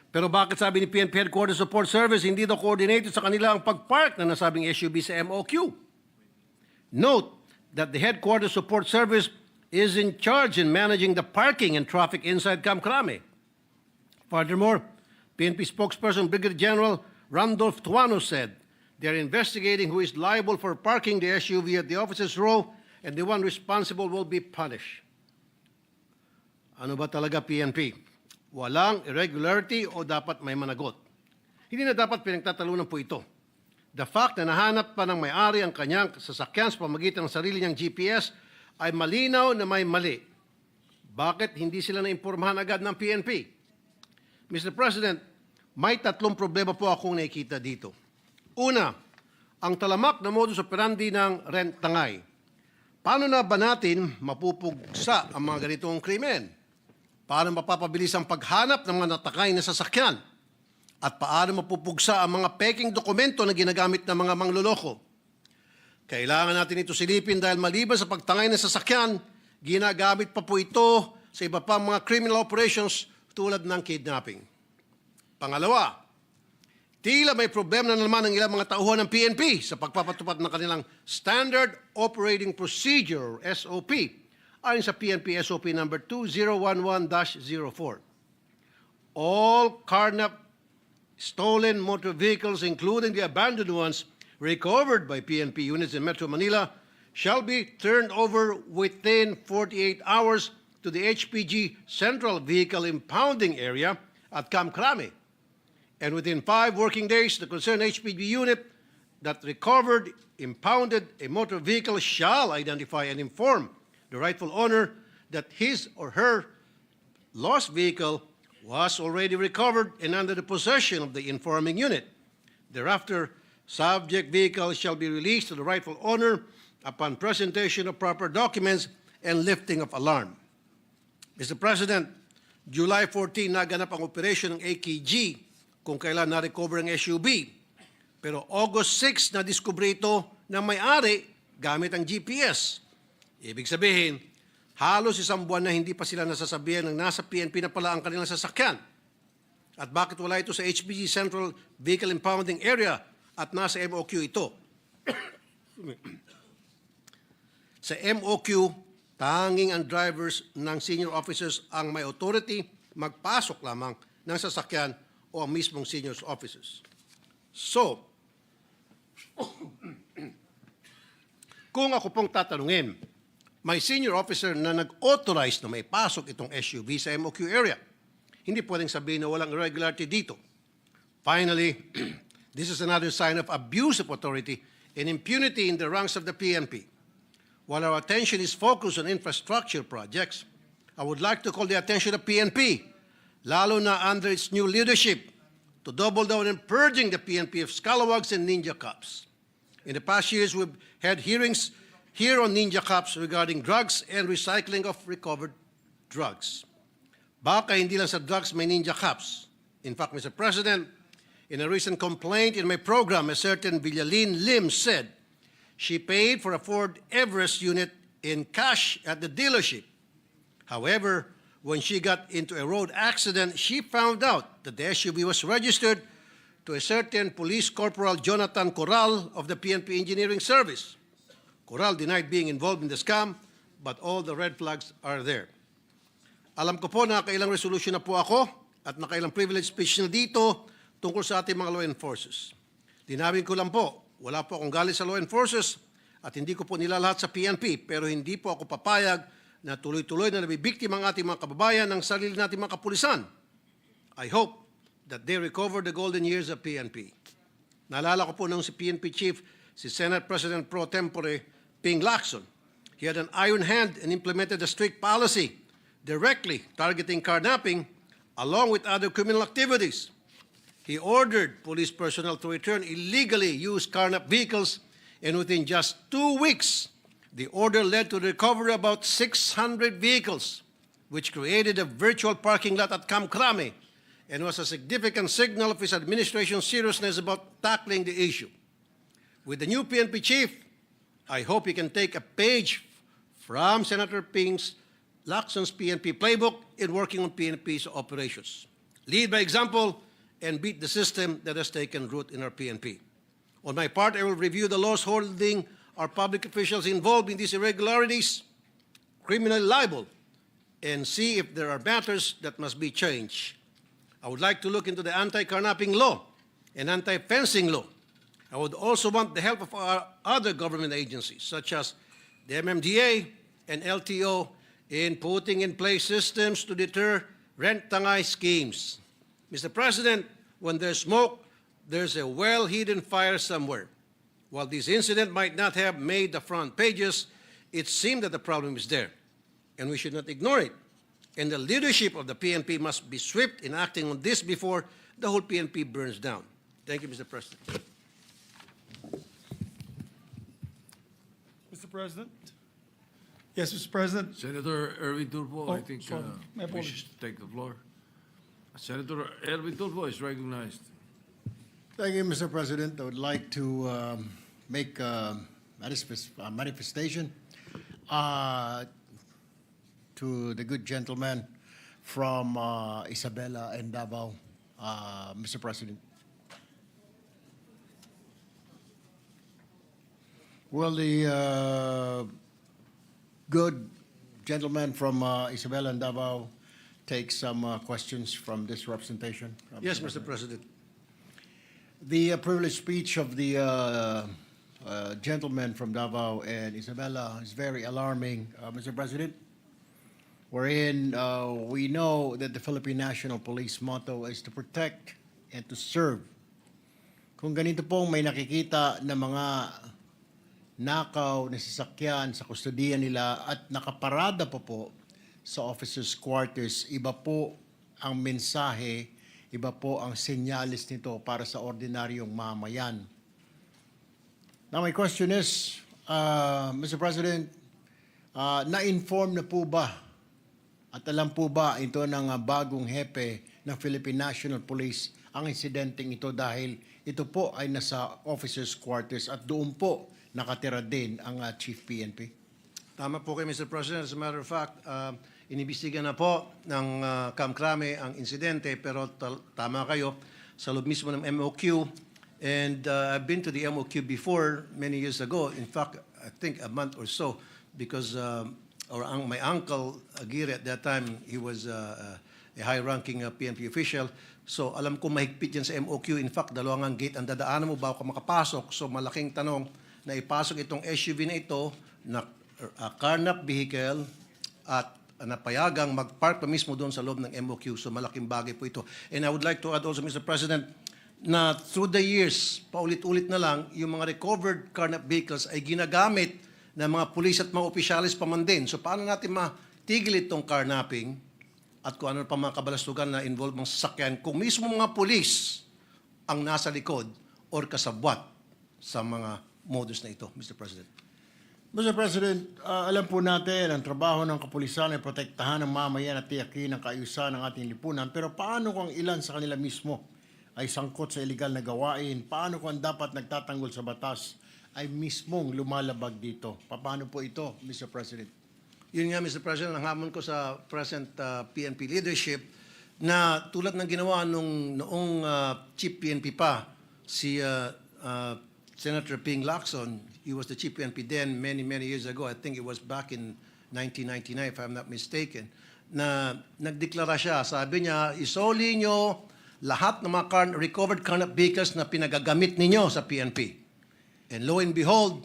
Pero bakit sabi ni PNP Headquarters Support Service, hindi daw coordinated sa kanila ang pag-park na nasabing SUV sa MOQ? Note that the Headquarters Support Service is in charge in managing the parking and traffic inside Camp Crame. Furthermore, PNP spokesperson Brigadier General Randolph Tuano said they're investigating who is liable for parking the SUV at the officers' row and the one responsible will be punished. Ano ba talaga PNP? Walang irregularity o dapat may managot? Hindi na dapat pinagtatalunan po ito. The fact na nahanap pa ng may-ari ang kanyang sasakyan sa pamagitan ng sarili niyang GPS ay malinaw na may mali. Bakit hindi sila naimpormahan agad ng PNP? Mr. President, may tatlong problema po akong nakikita dito. Una, ang talamak na modus operandi ng rent tangay. Paano na ba natin mapupugsa ang mga ganitong krimen? Paano mapapabilis ang paghanap ng mga natakay na sasakyan? At paano mapupugsa ang mga peking dokumento na ginagamit ng mga mangloloko? Kailangan natin ito silipin dahil maliban sa pagtangay ng sasakyan, ginagamit pa po ito sa iba pang mga criminal operations tulad ng kidnapping. Pangalawa, tila may problema na naman ang ilang mga tauhan ng PNP sa pagpapatupad ng kanilang Standard Operating Procedure, SOP, ayon sa PNP SOP number 2011-04. All carnap stolen motor vehicles, including the abandoned ones recovered by PNP units in Metro Manila, shall be turned over within 48 hours to the HPG Central Vehicle Impounding Area at Camp Crame. And within 5 working days, the concerned HPG unit that recovered, impounded a motor vehicle shall identify and inform the rightful owner that his or her lost vehicle was already recovered and under the possession of the informing unit. Thereafter, subject vehicle shall be released to the rightful owner upon presentation of proper documents and lifting of alarm. Mr. President, July 14 naganap ang operasyon ng AKG kung kailan na-recover ang SUV. Pero August 6 na-discover ito ng may-ari gamit ang GPS. Ibig sabihin, halos 1 buwan na hindi pa sila nasasabihan ng nasa PNP na pala ang kanilang sasakyan. At bakit wala ito sa HPG Central Vehicle Impounding Area at nasa MOQ ito? Sa MOQ, tanging ang drivers ng senior officers ang may authority magpasok lamang ng sasakyan o ang mismong senior officers. So, kung ako pong tatanungin, may senior officer na nag-authorize na may pasok itong SUV sa MOQ area, hindi pwedeng sabihin na walang irregularity dito. Finally, this is another sign of abuse of authority and impunity in the ranks of the PNP. While our attention is focused on infrastructure projects, I would like to call the attention of PNP, lalo na under its new leadership, to double down in purging the PNP of scalawags and ninja cops. In the past years, we've had hearings here on ninja cops regarding drugs and recycling of recovered drugs. Baka hindi lang sa drugs may ninja cops. In fact, Mr. President, in a recent complaint in my program, a certain Villalin Lim said she paid for a Ford Everest unit in cash at the dealership. However, when she got into a road accident, she found out that the SUV was registered to a certain Police Corporal Jonathan Corral of the PNP Engineering Service. Corral denied being involved in the scam, but all the red flags are there. Alam ko po na nakailang resolution na po ako at nakailang privilege speech na dito tungkol sa ating mga law enforcers. Linawin ko lang po, wala po akong galit sa law enforcers at hindi ko po nilalahat sa PNP, pero hindi po ako papayag na tuloy-tuloy na nabibiktima ang ating mga kababayan ng sarili nating mga kapulisan. I hope that they recover the golden years of PNP. Naalala ko po nung si PNP Chief, si Senate President Pro Tempore Ping Lacson. He had an iron hand and implemented a strict policy directly targeting carnapping along with other criminal activities. He ordered police personnel to return illegally used carnap vehicles, and within just 2 weeks, the order led to the recovery of about 600 vehicles, which created a virtual parking lot at Camp Crame and was a significant signal of his administration's seriousness about tackling the issue. With the new PNP chief, I hope he can take a page from Senator Lacson's PNP playbook in working on PNP's operations. Lead by example and beat the system that has taken root in our PNP. On my part, I will review the laws holding our public officials involved in these irregularities, criminal libel, and see if there are matters that must be changed. I would like to look into the anti-carnapping law and anti-fencing law. I would also want the help of our other government agencies, such as the MMDA and LTO, in putting in place systems to deter rent-tangay schemes. Mr. President, when there's smoke, there's a well-hidden fire somewhere. While this incident might not have made the front pages, it seemed that the problem is there, and we should not ignore it. And the leadership of the PNP must be swift in acting on this before the whole PNP burns down. Thank you, Mr. President. Mr. President? Yes, Mr. President. Senator Erwin Tulfo, I think, sorry. My apologies. wishes to take the floor. Senator Erwin Tulfo is recognized. Thank you, Mr. President. I would like to make a manifestation to the good gentleman from Isabela and Davao, Mr. President. Well, the good gentleman from Isabela and Davao take some questions from this representation. Yes, Mr. President. The privileged speech of the gentleman from Davao and Isabela is very alarming, Mr. President, wherein we know that the Philippine National Police motto is to protect and to serve. Kung ganito pong may nakikita na mga nakaw na sasakyan sa kustodiya nila at nakaparada pa po sa officers' quarters, iba po ang mensahe, iba po ang senyalis nito para sa ordinaryong mamayan. Now my question is, Mr. President, na-inform na po ba at alam po ba ito ng bagong hepe ng Philippine National Police ang insidenteng ito dahil ito po ay nasa officers' quarters at doon po nakatira din ang Chief PNP? Tama po kayo, Mr. President. As a matter of fact, inibestigan na po ng Camp Crame ang insidente, pero tama kayo, sa loob mismo ng MOQ. And I've been to the MOQ before, many years ago. In fact, I think a month or so, because my uncle, Aguirre, at that time, he was a high-ranking PNP official. So alam ko mahigpit yan sa MOQ. In fact, dalawang gate ang dadaanan mo bago ka makapasok. So malaking tanong na ipasok itong SUV na ito na carnap vehicle at napayagang mag-park pa mismo doon sa loob ng MOQ. So malaking bagay po ito. And I would like to add also, Mr. President, na through the years, paulit-ulit na lang, yung mga recovered carnap vehicles ay ginagamit ng mga pulis at mga opisyalis pa man din. So paano natin matigil itong carnapping at kung ano pa mga kabalastugan na involved mga sasakyan kung mismo mga pulis ang nasa likod or kasabwat sa mga modus na ito, Mr. President. Mr. President, alam po natin ang trabaho ng kapulisan ay protektahan ng mamayan at tiyakin ang kaayusan ng ating lipunan. Pero paano kung ilan sa kanila mismo ay sangkot sa illegal na gawain? Paano kung dapat nagtatanggol sa batas ay mismong lumalabag dito? Paano po ito, Mr. President? Yun nga, Mr. President, ang hamon ko sa present PNP leadership na tulad ng ginawa noong Chief PNP pa, si Senator Ping Lacson. He was the Chief PNP then many years ago. I think it was back in 1999, if I'm not mistaken, na nagdeklara siya. Sabi niya, isoli nyo lahat ng mga recovered carnap vehicles na pinagagamit ninyo sa PNP. And lo and behold,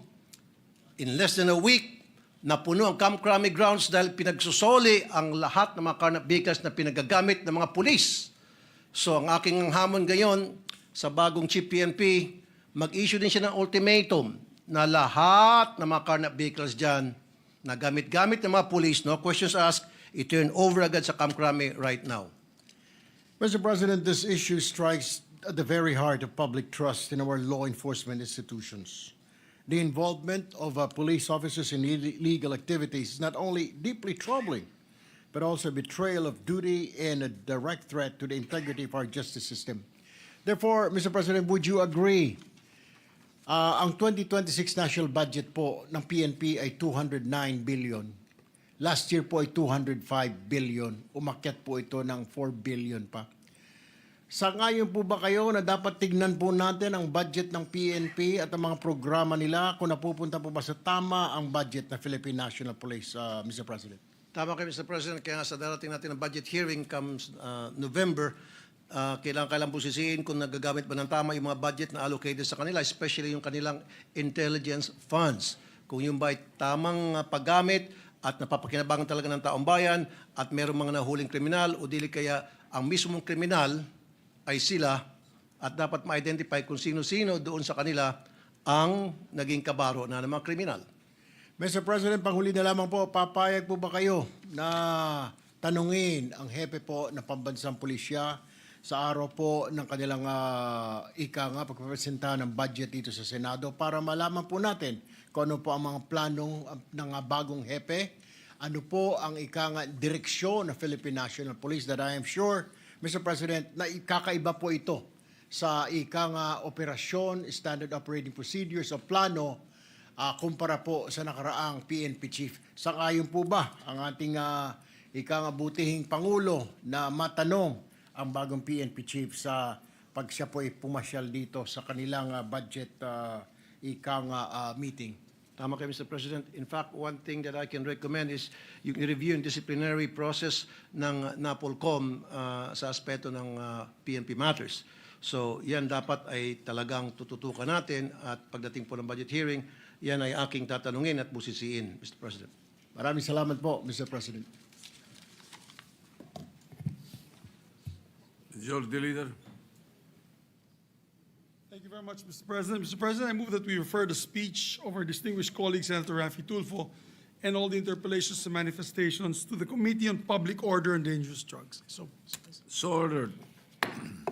in less than a week, napuno ang Camp Crame grounds dahil pinagsusoli ang lahat ng mga carnap vehicles na pinagagamit ng mga pulis. So ang aking hamon ngayon sa bagong Chief PNP, mag-issue din siya ng ultimatum na lahat ng mga carnap vehicles dyan na gamit-gamit ng mga police, no questions asked, i-turn over agad sa Camp Crame right now. Mr. President, this issue strikes at the very heart of public trust in our law enforcement institutions. The involvement of police officers in illegal activities is not only deeply troubling, but also a betrayal of duty and a direct threat to the integrity of our justice system. Therefore, Mr. President, would you agree ang 2026 national budget po ng PNP ay 209 billion. Last year po ay 205 billion. Umakyat po ito ng 4 billion pa. Sangayon po ba kayo na dapat tignan po natin ang budget ng PNP at ang mga programa nila kung napupunta po ba sa tama ang budget ng Philippine National Police, Mr. President? Tama kayo, Mr. President. Kaya nga sa darating natin ng budget hearing comes November, kailangan busisiin kung nagagamit ba ng tama yung mga budget na allocated sa kanila, especially yung kanilang intelligence funds. Kung yung ba ay tamang paggamit at napapakinabangan talaga ng taong bayan at merong mga nahuling kriminal o dili kaya ang mismong kriminal ay sila at dapat ma-identify kung sino-sino doon sa kanila ang naging kabaro na ng mga kriminal. Mr. President, panghuli na lamang po, papayag po ba kayo na tanungin ang hepe po ng pambansang pulisya sa araw po ng kanilang pagpapresenta ng budget dito sa Senado para malaman po natin kung ano po ang mga planong ng bagong hepe, ano po ang direksyon ng Philippine National Police that I am sure, Mr. President, na kakaiba po ito sa operasyon, standard operating procedures o plano kumpara po sa nakaraang PNP chief. Sang-ayon po ba ang ating butihing Pangulo na matanong ang bagong PNP chief sa pag siya po ay pumasyal dito sa kanilang budget meeting? Tama kayo, Mr. President. In fact, one thing that I can recommend is yung i-review yung disciplinary process ng NAPOLCOM sa aspeto ng PNP matters. So yan dapat ay talagang tututukan natin at pagdating po ng budget hearing, yan ay aking tatanungin at busisiin, Mr. President. Maraming salamat po, Mr. President. Majority Leader. Thank you very much, Mr. President. Mr. President, I move that we refer the speech of our distinguished colleague, Senator Raffy Tulfo, and all the interpellations and manifestations to the Committee on Public Order and Dangerous Drugs. So ordered.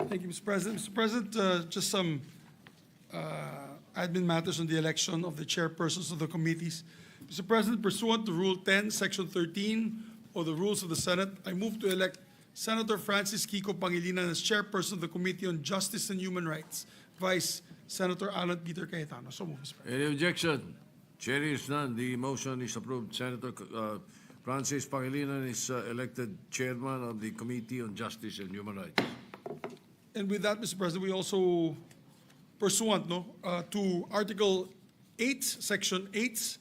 thank you, Mr. President. Mr. President, just some admin matters on the election of the chairpersons of the committees. Mr. President, pursuant to Rule 10, Section 13 of the Rules of the Senate, I move to elect Senator Francis Kiko Pangilinan as chairperson of the Committee on Justice and Human Rights. Vice Senator Alan Peter Cayetano. So move, Mr. President. Any objection? Chair is none. The motion is approved. Senator Francis Pangilinan is elected chairman of the Committee on Justice and Human Rights. And with that, Mr. President, we also, pursuant to Article 8, Section 8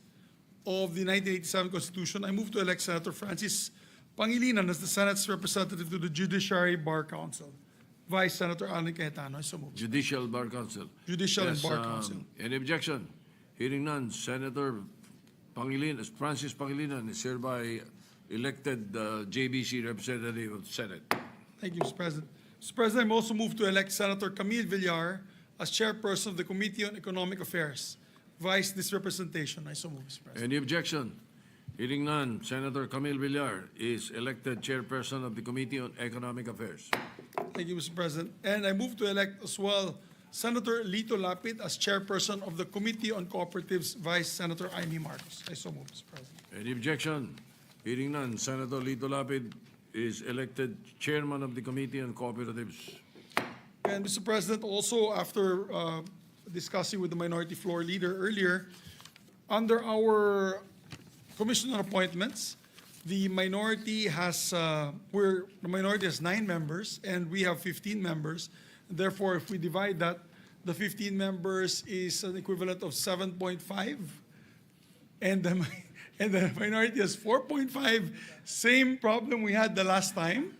of the 1987 Constitution, I move to elect Senator Francis Pangilinan as the Senate's representative to the Judiciary Bar Council. Vice Senator Alan Cayetano. So moved. Judicial Bar Council. Judicial and Bar Council. Any objection? Hearing none, Senator Francis Pangilinan is hereby elected JBC representative of the Senate. Thank you, Mr. President. Mr. President, I also move to elect Senator Camille Villar as chairperson of the Committee on Economic Affairs. Vice this representation. I so move, Mr. President. Any objection? Hearing none, Senator Camille Villar is elected chairperson of the Committee on Economic Affairs. Thank you, Mr. President. And I move to elect as well Senator Lito Lapid as chairperson of the Committee on Cooperatives, Vice Senator Amy Marcos. I so move, Mr. President. Any objection? Hearing none, Senator Lito Lapid is elected chairman of the Committee on Cooperatives. And Mr. President, also after discussing with the minority floor leader earlier, under our Commission on Appointments, the minority has 9 members and we have 15 members. Therefore, if we divide that, the 15 members is an equivalent of 7.5, and the minority has 4.5. Same problem we had the last time,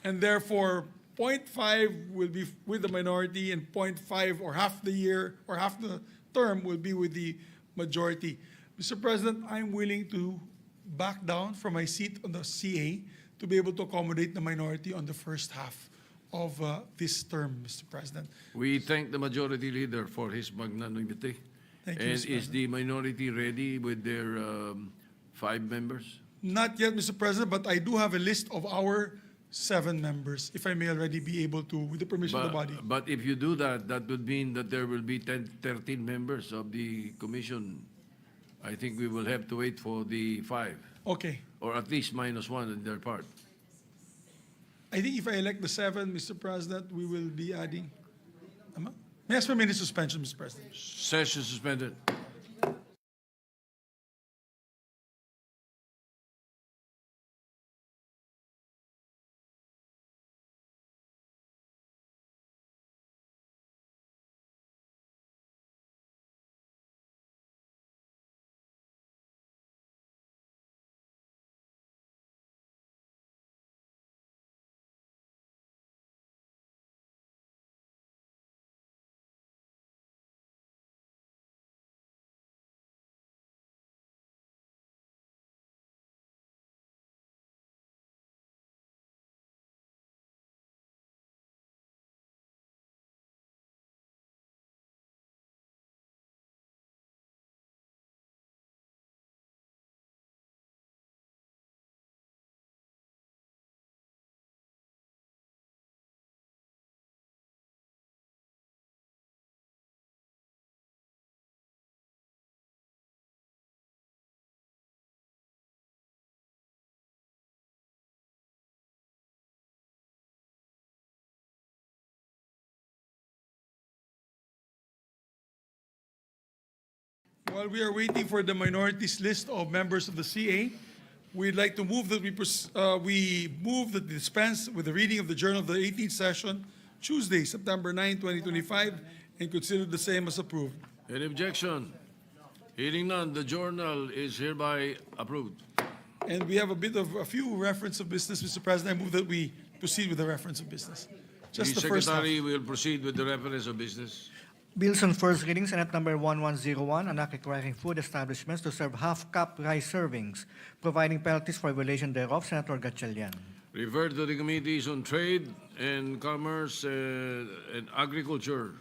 and therefore 0.5 will be with the minority, and 0.5 or half the year or half the term will be with the majority. Mr. President, I'm willing to back down from my seat on the CA to be able to accommodate the minority on the first half of this term, Mr. President. We thank the majority leader for his magnanimity. Thank you, And Mr. is the minority ready with their 5 members? Not yet, Mr. President, but I do have a list of our 7 members, if I may already be able to, with the permission of the body. But if you do that, that would mean that there will be 13 members of the commission. I think we will have to wait for the 5, Okay. or at least -1 in their part. I think if I elect the 7, Mr. President, we will be adding. May I ask for a minute suspension, Mr. President? Session suspended. While we are waiting for the minorities list of members of the CA, we'd like to move that we move that dispense with the reading of the journal of the 18th session, Tuesday, September 9, 2025, and consider the same as approved. Any objection? Hearing none, the journal is hereby approved. And we have a few reference of business, Mr. President. I move that we proceed with the reference of business. Just The the first half. Secretary will proceed with the reference of business. Bills on first reading, Senate Number 1101, an act requiring food establishments to serve half-cup rice servings, providing penalties for violation thereof, Senator Gatchalian. Referred to the Committees on Trade and Commerce and Agriculture.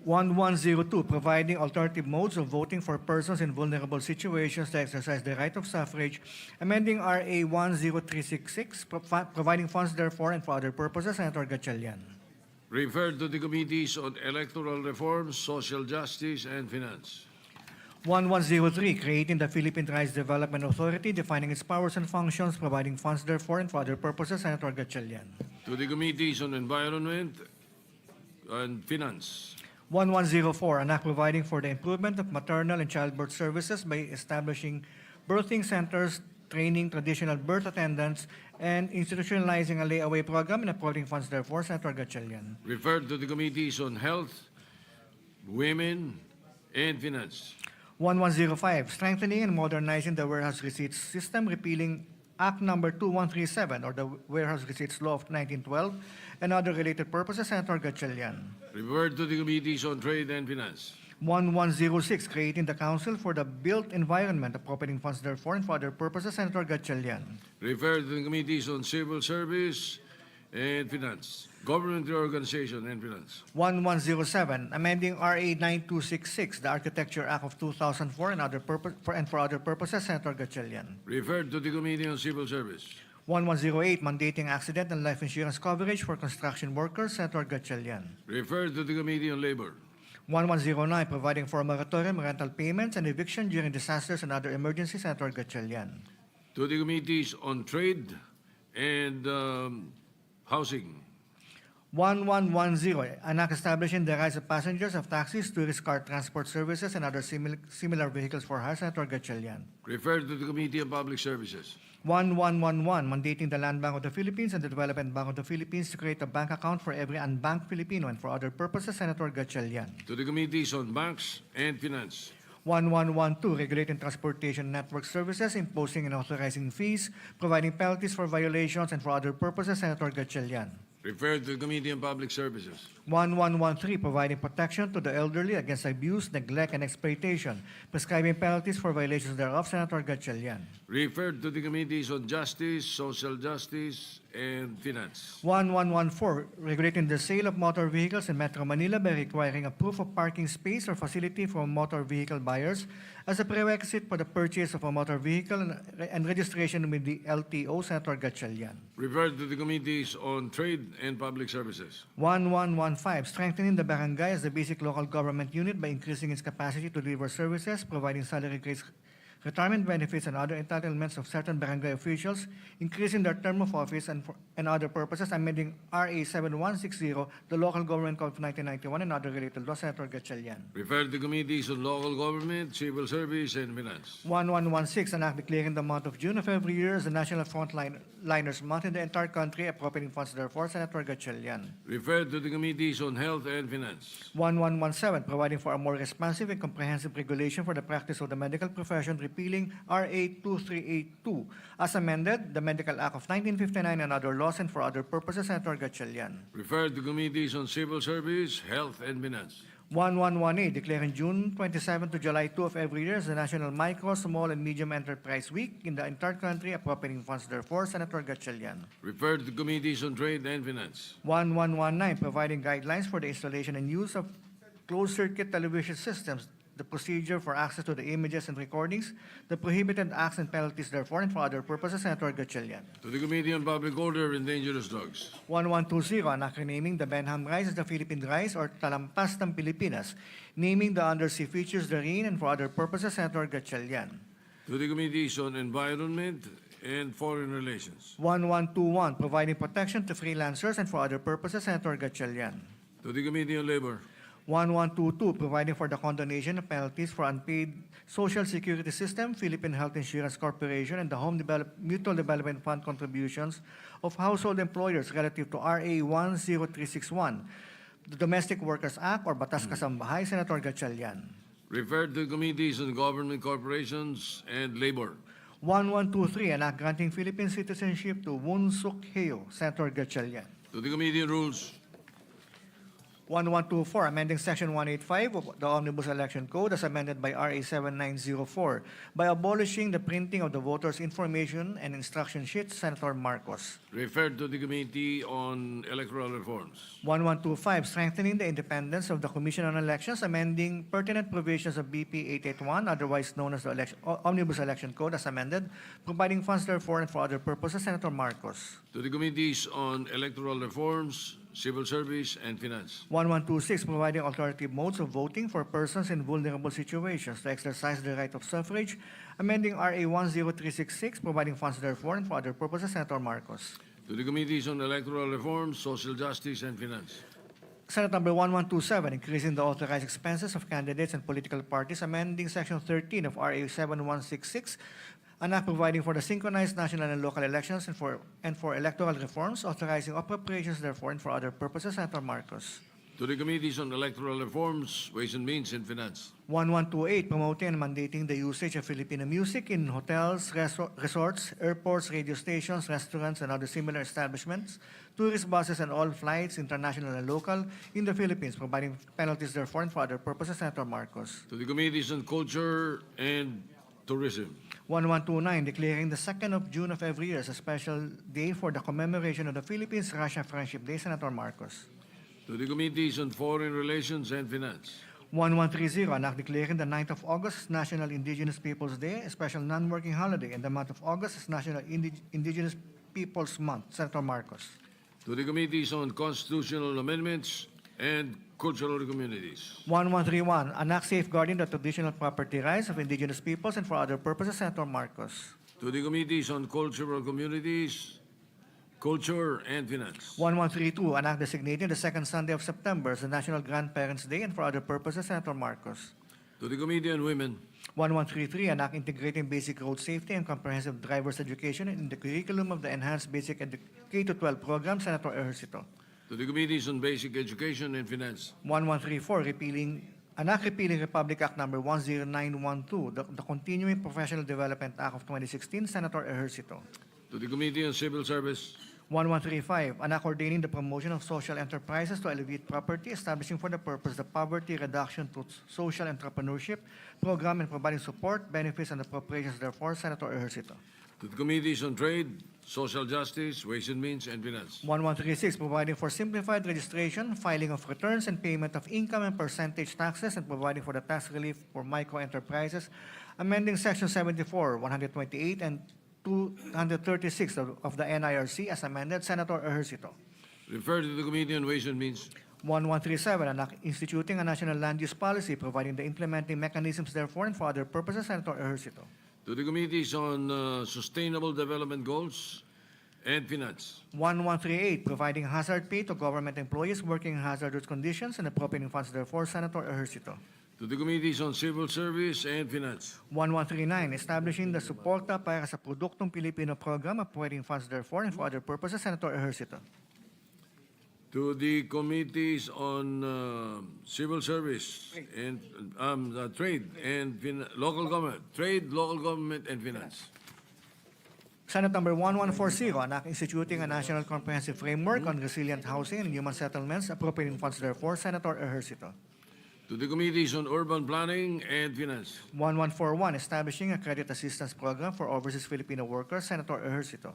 1102, providing alternative modes of voting for persons in vulnerable situations to exercise the right of suffrage, amending RA 10366, providing funds therefore and for other purposes, Senator Gatchalian. Referred to the Committees on Electoral Reforms, Social Justice, and Finance. 1103, creating the Philippine Rice Development Authority, defining its powers and functions, providing funds therefore and for other purposes, Senator Gatchalian. To the Committees on Environment and Finance. 1104, an act providing for the improvement of maternal and childbirth services by establishing birthing centers, training traditional birth attendants, and institutionalizing a layaway program and appropriating funds therefore, Senator Gatchalian. Referred to the Committees on Health, Women, and Finance. 1105, strengthening and modernizing the warehouse receipts system, repealing Act Number 2137, or the Warehouse Receipts Law of 1912, and other related purposes, Senator Gatchalian. Referred to the Committees on Trade and Finance. 1106, creating the Council for the Built Environment, appropriating funds therefore and for other purposes, Senator Gatchalian. Referred to the Committees on Civil Service and Finance. Government Reorganization and Finance. 1107, amending RA 9266, the Architecture Act of 2004 and for other purposes, Senator Gatchalian. Referred to the Committee on Civil Service. 1108, mandating accident and life insurance coverage for construction workers, Senator Gatchalian. Referred to the Committee on Labor. 1109, providing for moratorium, rental payments, and eviction during disasters and other emergencies, Senator Gatchalian. To the Committees on Trade and Housing. 1110, an act establishing the rights of passengers of taxis, tourist car transport services, and other similar vehicles for hire, Senator Gatchalian. Referred to the Committee on Public Services. 1111, mandating the Land Bank of the Philippines and the Development Bank of the Philippines to create a bank account for every unbanked Filipino and for other purposes, Senator Gatchalian. To the Committees on Banks and Finance. 1112, regulating transportation network services, imposing and authorizing fees, providing penalties for violations and for other purposes, Senator Gatchalian. Referred to the Committee on Public Services. 1113, providing protection to the elderly against abuse, neglect, and exploitation, prescribing penalties for violations thereof, Senator Gatchalian. Referred to the Committees on Justice, Social Justice, and Finance. 1114, regulating the sale of motor vehicles in Metro Manila by requiring a proof of parking space or facility from motor vehicle buyers as a prerequisite for the purchase of a motor vehicle and registration with the LTO, Senator Gatchalian. Referred to the Committees on Trade and Public Services. 1115, strengthening the barangay as the basic local government unit by increasing its capacity to deliver services, providing salary grades, retirement benefits, and other entitlements of certain barangay officials, increasing their term of office and other purposes, amending RA 7160, the Local Government Code of 1991, and other related laws. Senator Gatchalian. Referred to Committees on Local Government, Civil Service, and Finance. 1116, an act declaring the month of June of every year as the National Frontliners Month in the entire country, appropriating funds therefore. Senator Gatchalian. Referred to the Committees on Health and Finance. 1117, providing for a more responsive and comprehensive regulation for the practice of the medical profession, repealing RA 2382. As amended, the Medical Act of 1959 and other laws, and for other purposes. Senator Gatchalian. Referred to Committees on Civil Service, Health, and Finance. 1118, declaring June 27 to July 2 of every year as the National Micro, Small, and Medium Enterprise Week in the entire country, appropriating funds therefore. Senator Gatchalian. Referred to Committees on Trade and Finance. 1119, providing guidelines for the installation and use of closed-circuit television systems, the procedure for access to the images and recordings, the prohibited acts and penalties therefore, and for other purposes. Senator Gatchalian. To the Committee on Public Order and Dangerous Drugs. 1120, an act renaming the Benham Rice as the Philippine Rice or Talampas ng Pilipinas, naming the undersea features therein, and for other purposes. Senator Gatchalian. To the Committees on Environment and Foreign Relations. 1121, providing protection to freelancers, and for other purposes. Senator Gatchalian. To the Committee on Labor. 1122, providing for the condonation of penalties for unpaid Social Security System, Philippine Health Insurance Corporation, and the Mutual Development Fund contributions of household employers relative to RA 10361, the Domestic Workers Act or Batas Kasambahay. Senator Gatchalian. Referred to Committees on Government Corporations and Labor. 1123, an act granting Philippine citizenship to Woon Suk Heo. Senator Gatchalian. To the Committee on Rules. 1124, amending Section 185 of the Omnibus Election Code as amended by RA 7904 by abolishing the printing of the voters' information and instruction sheets. Senator Marcos. Referred to the Committee on Electoral Reforms. 1125, strengthening the independence of the Commission on Elections, amending pertinent provisions of BP 881, otherwise known as the Omnibus Election Code as amended, providing funds therefore and for other purposes. Senator Marcos. To the Committees on Electoral Reforms, Civil Service, and Finance. 1126, providing alternative modes of voting for persons in vulnerable situations to exercise the right of suffrage, amending RA 10366, providing funds therefore and for other purposes. Senator Marcos. To the Committees on Electoral Reforms, Social Justice, and Finance. Senate Number 1127, increasing the authorized expenses of candidates and political parties, amending Section 13 of RA 7166, an act providing for the synchronized national and local elections and for electoral reforms, authorizing appropriations therefore and for other purposes. Senator Marcos. To the Committees on Electoral Reforms, Ways and Means, and Finance. 1128, promoting and mandating the usage of Filipino music in hotels, resorts, airports, radio stations, restaurants, and other similar establishments, tourist buses, and all flights, international and local, in the Philippines, providing penalties therefore and for other purposes. Senator Marcos. To the Committees on Culture and Tourism. 1129, declaring the 2nd of June of every year as a special day for the commemoration of the Philippines-Russia Friendship Day. Senator Marcos. To the Committees on Foreign Relations and Finance. 1130, an act declaring the 9th of August as National Indigenous Peoples Day, a special non-working holiday, and the month of August as National Indigenous Peoples Month. Senator Marcos. To the Committees on Constitutional Amendments and Cultural Communities. 1131, an act safeguarding the traditional property rights of indigenous peoples and for other purposes. Senator Marcos. To the Committees on Cultural Communities, Culture, and Finance. 1132, an act designating the second Sunday of September as the National Grandparents' Day and for other purposes. Senator Marcos. To the Committee on Women. 1133, an act integrating basic road safety and comprehensive driver's education in the curriculum of the Enhanced Basic K-12 program. Senator Ejercito. To the Committees on Basic Education and Finance. 1134, an act repealing Republic Act Number 10912, the Continuing Professional Development Act of 2016. Senator Ejercito. To the Committee on Civil Service. 1135, an act ordaining the promotion of social enterprises to alleviate poverty, establishing for the purpose the Poverty Reduction to Social Entrepreneurship Program and providing support, benefits, and appropriations therefore. Senator Ejercito. To the Committees on Trade, Social Justice, Ways and Means, and Finance. 1136, providing for simplified registration, filing of returns, and payment of income and percentage taxes, and providing for the tax relief for micro-enterprises, amending Section 74, 128, and 236 of the NIRC as amended. Senator Ejercito. Refer to the Committee on Ways and Means. 1137, an act instituting a national land use policy, providing the implementing mechanisms therefore and for other purposes. Senator Ejercito. To the Committees on Sustainable Development Goals and Finance. 1138, providing hazard pay to government employees working in hazardous conditions and appropriating funds therefore. Senator Ejercito. To the Committees on Civil Service and Finance. 1139, establishing the Suporta para sa Produktong Pilipino program, appropriating funds therefore and for other purposes. Senator Ejercito. To the Committees on Civil Service and Trade and Local Government. Trade, Local Government, and Finance. Senate number 1140, an act instituting a national comprehensive framework on resilient housing and human settlements, appropriating funds therefore. Senator Ejercito. To the Committees on Urban Planning and Finance. 1141, establishing a credit assistance program for overseas Filipino workers. Senator Ejercito.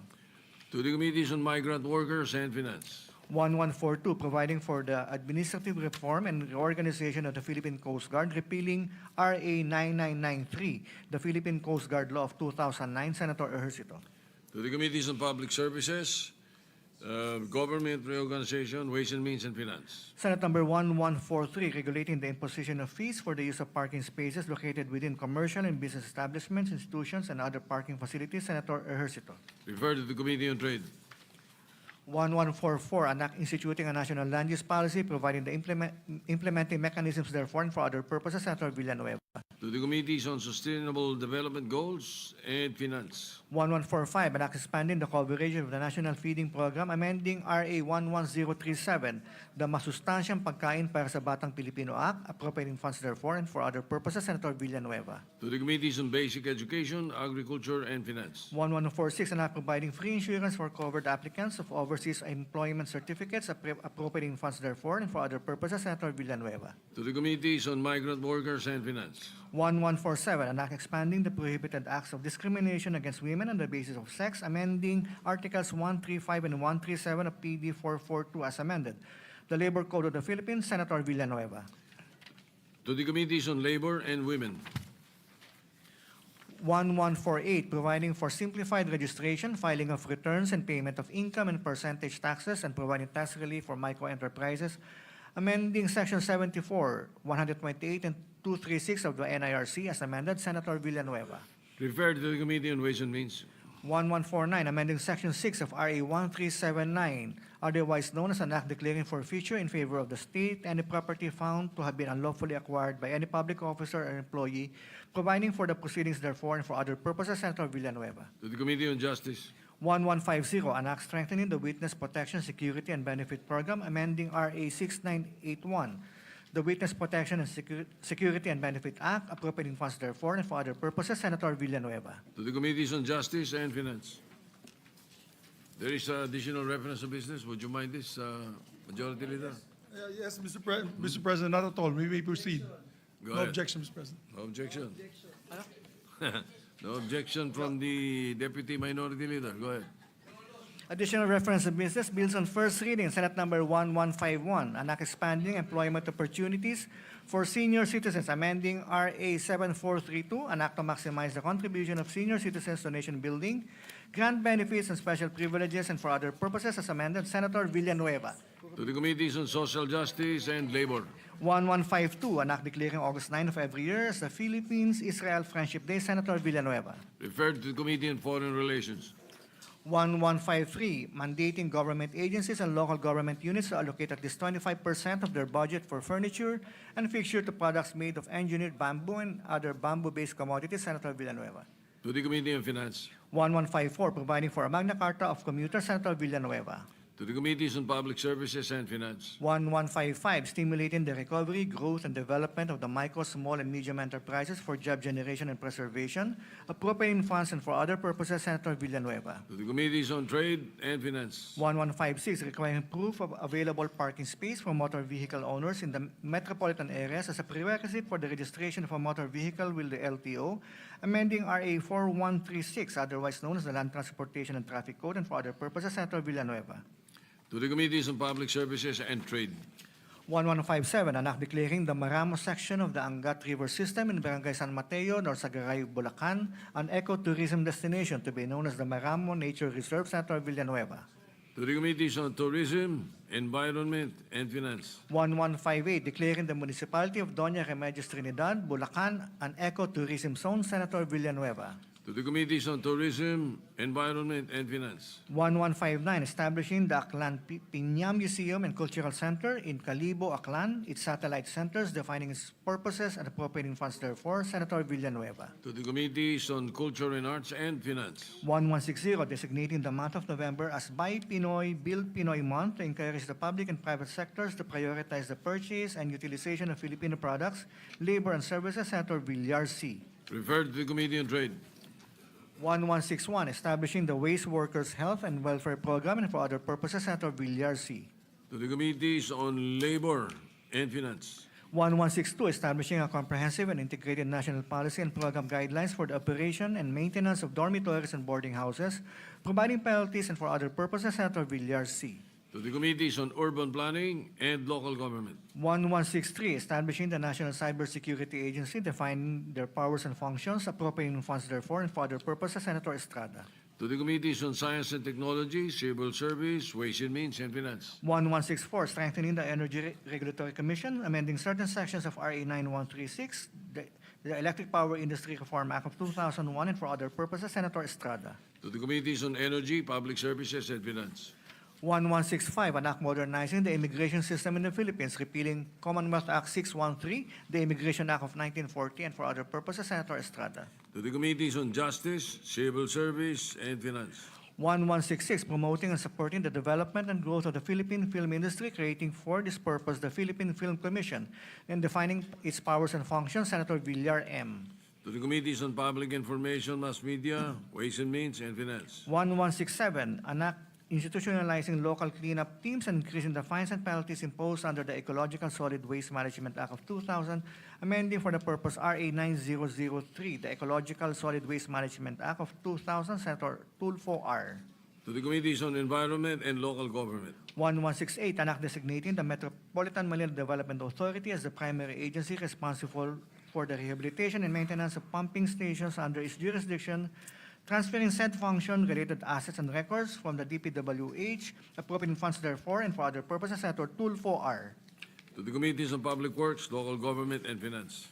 To the Committees on Migrant Workers and Finance. 1142, providing for the administrative reform and reorganization of the Philippine Coast Guard, repealing RA 9993, the Philippine Coast Guard Law of 2009. Senator Ejercito. To the Committees on Public Services, Government Reorganization, Ways and Means, and Finance. Senate number 1143, regulating the imposition of fees for the use of parking spaces located within commercial and business establishments, institutions, and other parking facilities. Senator Ejercito. Refer to the Committee on Trade. 1144, an act instituting a national land use policy, providing the implementing mechanisms therefore and for other purposes. Senator Villanueva. To the Committees on Sustainable Development Goals and Finance. 1145, an act expanding the coverage of the National Feeding Program, amending RA 11037, the Masustansyang Pagkain para sa Batang Pilipino Act, appropriating funds therefore and for other purposes. Senator Villanueva. To the Committees on Basic Education, Agriculture, and Finance. 1146, an act providing free insurance for covered applicants of overseas employment certificates, appropriating funds therefore and for other purposes. Senator Villanueva. To the Committees on Migrant Workers and Finance. 1147, an act expanding the prohibited acts of discrimination against women on the basis of sex, amending Articles 135 and 137 of PD 442 as amended. The Labor Code of the Philippines. Senator Villanueva. To the Committees on Labor and Women. 1148, providing for simplified registration, filing of returns, and payment of income and percentage taxes, and providing tax relief for micro-enterprises, amending Section 74, 128, and 236 of the NIRC as amended. Senator Villanueva. Refer to the Committee on Ways and Means. 1149, amending Section 6 of RA 1379, otherwise known as an act declaring forfeiture in favor of the state any property found to have been unlawfully acquired by any public officer or employee, providing for the proceedings therefore and for other purposes. Senator Villanueva. To the Committee on Justice. 1150, an act strengthening the Witness Protection, Security, and Benefit Program, amending RA 6981, the Witness Protection and Security and Benefit Act, appropriating funds therefore and for other purposes. Senator Villanueva. To the Committees on Justice and Finance. There is additional reference to business. Would you mind this, Majority Leader? Yes, Mr. President, not at all. We may proceed. Go No ahead. objection, Mr. President. No objection. No objection from the Deputy Minority Leader. Go ahead. Additional reference to business, bills on first reading, Senate number 1151, an act expanding employment opportunities for senior citizens, amending RA 7432, an act to maximize the contribution of senior citizens to nation building, grant benefits and special privileges, and for other purposes as amended. Senator Villanueva. To the Committees on Social Justice and Labor. 1152, an act declaring August 9 of every year as the Philippines-Israel Friendship Day. Senator Villanueva. Referred to the Committee on Foreign Relations. 1153, mandating government agencies and local government units to allocate at least 25% of their budget for furniture and fixture to products made of engineered bamboo and other bamboo-based commodities. Senator Villanueva. To the Committee on Finance. 1154, providing for a Magna Carta of commuters. Senator Villanueva. To the Committees on Public Services and Finance. 1155, stimulating the recovery, growth, and development of the micro, small, and medium enterprises for job generation and preservation, appropriating funds and for other purposes. Senator Villanueva. To the Committees on Trade and Finance. 1156, requiring proof of available parking space for motor vehicle owners in the metropolitan areas as a prerequisite for the registration of a motor vehicle with the LTO, amending RA 4136, otherwise known as the Land Transportation and Traffic Code, and for other purposes, Senator Villanueva. To the Committees on Public Services and Trade. 1157, an act declaring the Maramo section of the Angat River System in Barangay San Mateo, Norsagaray, Bulacan, an ecotourism destination to be known as the Maramo Nature Reserve, Senator Villanueva. To the Committees on Tourism, Environment, and Finance. 1158, declaring the municipality of Doña Remedios Trinidad, Bulacan, an ecotourism zone, Senator Villanueva. To the Committees on Tourism, Environment, and Finance. 1159, establishing the Aklan Piña Museum and Cultural Center in Calibo, Aklan, its satellite centers, defining its purposes and appropriating funds therefore, Senator Villanueva. To the Committees on Culture and Arts and Finance. 1160, designating the month of November as Buy Pinoy, Build Pinoy Month to encourage the public and private sectors to prioritize the purchase and utilization of Filipino products, labor, and services, Senator Villar C. Referred to the Committee on Trade. 1161, establishing the Waste Workers Health and Welfare Program, and for other purposes, Senator Villar C. To the Committees on Labor and Finance. 1162, establishing a comprehensive and integrated national policy and program guidelines for the operation and maintenance of dormitories and boarding houses, providing penalties, and for other purposes, Senator Villar C. To the Committees on Urban Planning and Local Government. 1163, establishing the National Cybersecurity Agency, defining their powers and functions, appropriating funds therefore, and for other purposes, Senator Estrada. To the Committees on Science and Technology, Civil Service, Ways and Means, and Finance. 1164, strengthening the Energy Regulatory Commission, amending certain sections of RA 9136, the Electric Power Industry Reform Act of 2001, and for other purposes, Senator Estrada. To the Committees on Energy, Public Services, and Finance. 1165, an act modernizing the immigration system in the Philippines, repealing Commonwealth Act 613, the Immigration Act of 1940, and for other purposes, Senator Estrada. To the Committees on Justice, Civil Service, and Finance. 1166, promoting and supporting the development and growth of the Philippine film industry, creating for this purpose the Philippine Film Commission, and defining its powers and functions, Senator Villar M. To the Committees on Public Information, Mass Media, Ways and Means, and Finance. 1167, an act institutionalizing local cleanup teams and increasing the fines and penalties imposed under the Ecological Solid Waste Management Act of 2000, amending for the purpose RA 9003, the Ecological Solid Waste Management Act of 2000, Senator Tulfo R. To the Committees on Environment and Local Government. 1168, an act designating the Metropolitan Manila Development Authority as the primary agency responsible for the rehabilitation and maintenance of pumping stations under its jurisdiction, transferring said function, related assets, and records from the DPWH, appropriating funds therefore, and for other purposes, Senator Tulfo R. To the Committees on Public Works, Local Government, and Finance.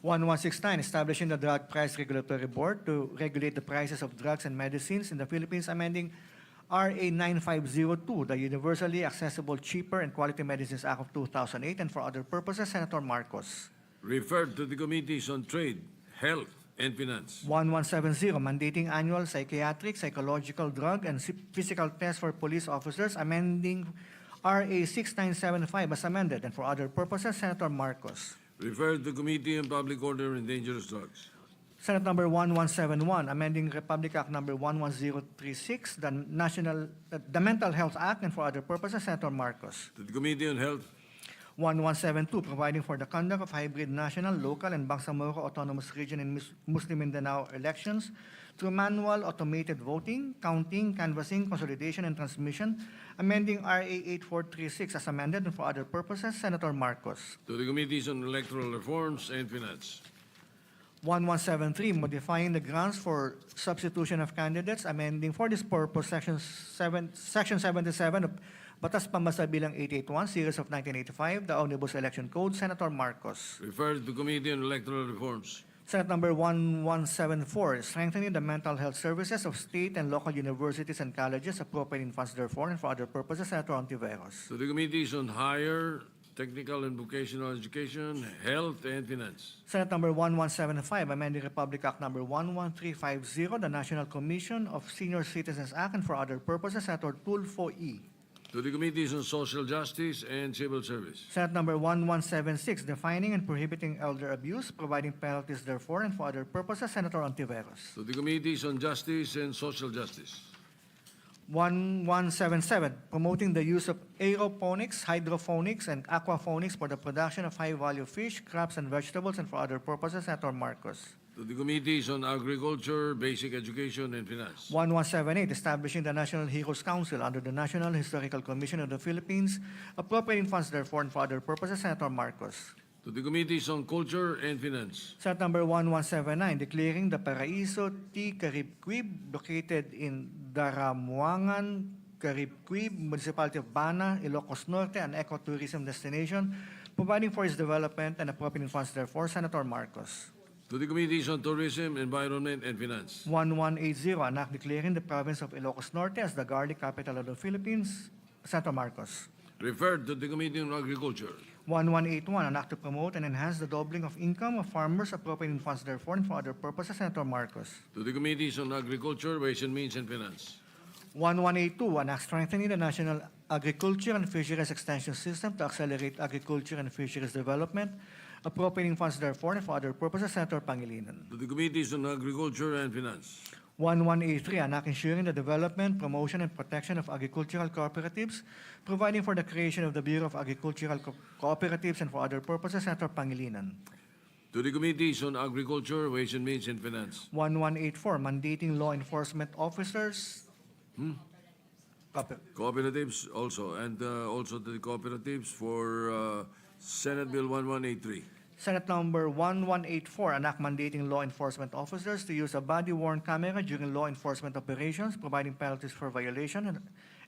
1169, establishing the Drug Price Regulatory Board to regulate the prices of drugs and medicines in the Philippines, amending RA 9502, the Universally Accessible, Cheaper, and Quality Medicines Act of 2008, and for other purposes, Senator Marcos. Referred to the Committees on Trade, Health, and Finance. 1170, mandating annual psychiatric, psychological, drug, and physical tests for police officers, amending RA 6975 as amended, and for other purposes, Senator Marcos. Referred to the Committee on Public Order and Dangerous Drugs. Senate number 1171, amending Republic Act number 11036, the Mental Health Act, and for other purposes, Senator Marcos. To the Committee on Health. 1172, providing for the conduct of hybrid national, local, and Bangsamoro Autonomous Region and Muslim Mindanao elections through manual automated voting, counting, canvassing, consolidation, and transmission, amending RA 8436 as amended, and for other purposes, Senator Marcos. To the Committees on Electoral Reforms and Finance. 1173, modifying the grounds for substitution of candidates, amending for this purpose Section 77 of Batas Pambasa Bilang 881, Series of 1985, the Omnibus Election Code, Senator Marcos. Referred to Committee on Electoral Reforms. Senate number 1174, strengthening the mental health services of state and local universities and colleges, appropriating funds therefore, and for other purposes, Senator Ontiveros. To the Committees on Higher, Technical and Vocational Education, Health, and Finance. Senate number 1175, amending Republic Act number 11350, the National Commission of Senior Citizens Act, and for other purposes, Senator Tulfo E. To the Committees on Social Justice and Civil Service. Senate number 1176, defining and prohibiting elder abuse, providing penalties therefore, and for other purposes, Senator Ontiveros. To the Committees on Justice and Social Justice. 1177, promoting the use of aeroponics, hydroponics, and aquaponics for the production of high-value fish, crops, and vegetables, and for other purposes, Senator Marcos. To the Committees on Agriculture, Basic Education, and Finance. 1178, establishing the National Heroes Council under the National Historical Commission of the Philippines, appropriating funds therefore and for other purposes, Senator Marcos. To the Committees on Culture and Finance. Senate number 1179, declaring the Paraiso T. Caribquib located in Daramuangan, Caribquib, Municipality of Bana, Ilocos Norte, an ecotourism destination, providing for its development and appropriating funds therefore, Senator Marcos. To the Committees on Tourism, Environment, and Finance. 1180, an act declaring the province of Ilocos Norte as the garlic capital of the Philippines, Senator Marcos. Referred to the Committee on Agriculture. 1181, an act to promote and enhance the doubling of income of farmers, appropriating funds therefore and for other purposes, Senator Marcos. To the Committees on Agriculture, Ways and Means, and Finance. 1182, an act strengthening the National Agriculture and Fisheries Extension System to accelerate agriculture and fisheries development, appropriating funds therefore and for other purposes, Senator Pangilinan. To the Committees on Agriculture and Finance. 1183, an act ensuring the development, promotion, and protection of agricultural cooperatives, providing for the creation of the Bureau of Agricultural Cooperatives and for other purposes, Senator Pangilinan. To the Committees on Agriculture, Ways and Means, and Finance. 1184, mandating law enforcement officers. Cooperatives also, and also to the cooperatives for Senate Bill 1183. Senate number 1184, an act mandating law enforcement officers to use a body-worn camera during law enforcement operations, providing penalties for violation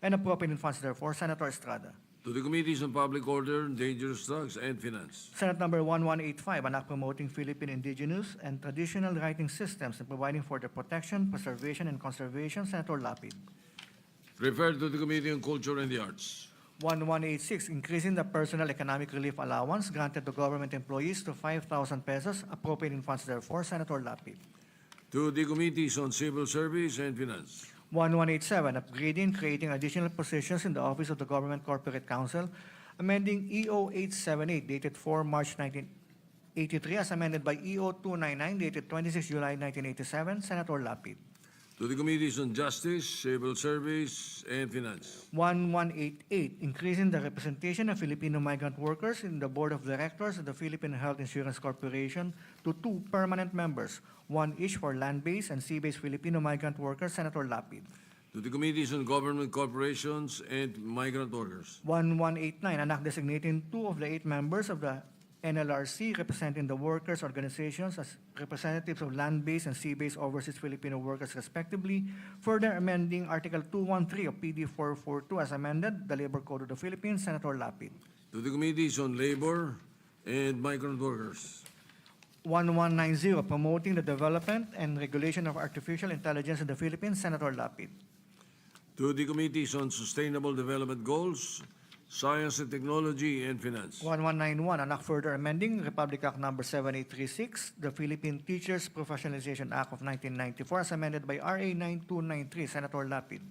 and appropriating funds therefore, Senator Estrada. To the Committees on Public Order, Dangerous Drugs, and Finance. Senate number 1185, an act promoting Philippine indigenous and traditional writing systems and providing for their protection, preservation, and conservation, Senator Lapid. Referred to the Committee on Culture and the Arts. 1186, increasing the personal economic relief allowance granted to government employees to 5,000 pesos, appropriating funds therefore, Senator Lapid. To the Committees on Civil Service and Finance. 1187, upgrading, creating additional positions in the Office of the Government Corporate Counsel, amending EO 878 dated 4 March 1983 as amended by EO 299 dated 26 July 1987, Senator Lapid. To the Committees on Justice, Civil Service, and Finance. 1188, increasing the representation of Filipino migrant workers in the Board of Directors of the Philippine Health Insurance Corporation to 2 permanent members, 1 each for land-based and sea-based Filipino migrant workers, Senator Lapid. To the Committees on Government Corporations and Migrant Workers. 1189, an act designating 2 of the 8 members of the NLRC representing the workers' organizations as representatives of land-based and sea-based overseas Filipino workers respectively, further amending Article 213 of PD 442 as amended, the Labor Code of the Philippines, Senator Lapid. To the Committees on Labor and Migrant Workers. 1190, promoting the development and regulation of artificial intelligence in the Philippines, Senator Lapid. To the Committees on Sustainable Development Goals, Science and Technology, and Finance. 1191, an act further amending Republic Act Number 7836, the Philippine Teachers Professionalization Act of 1994 as amended by RA 9293, Senator Lapid.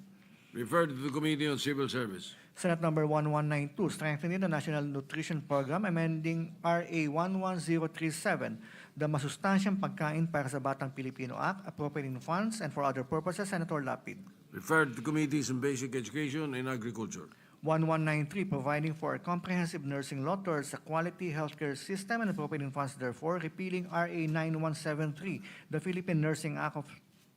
Referred to the Committee on Civil Service. Senate number 1192, strengthening the National Nutrition Program, amending RA 11037, the Masustansyang Pagkain para sa Batang Pilipino Act, appropriating funds and for other purposes, Senator Lapid. Referred to Committees on Basic Education and Agriculture. 1193, providing for a comprehensive nursing law towards a quality healthcare system and appropriating funds therefore, repealing RA 9173, the Philippine Nursing Act of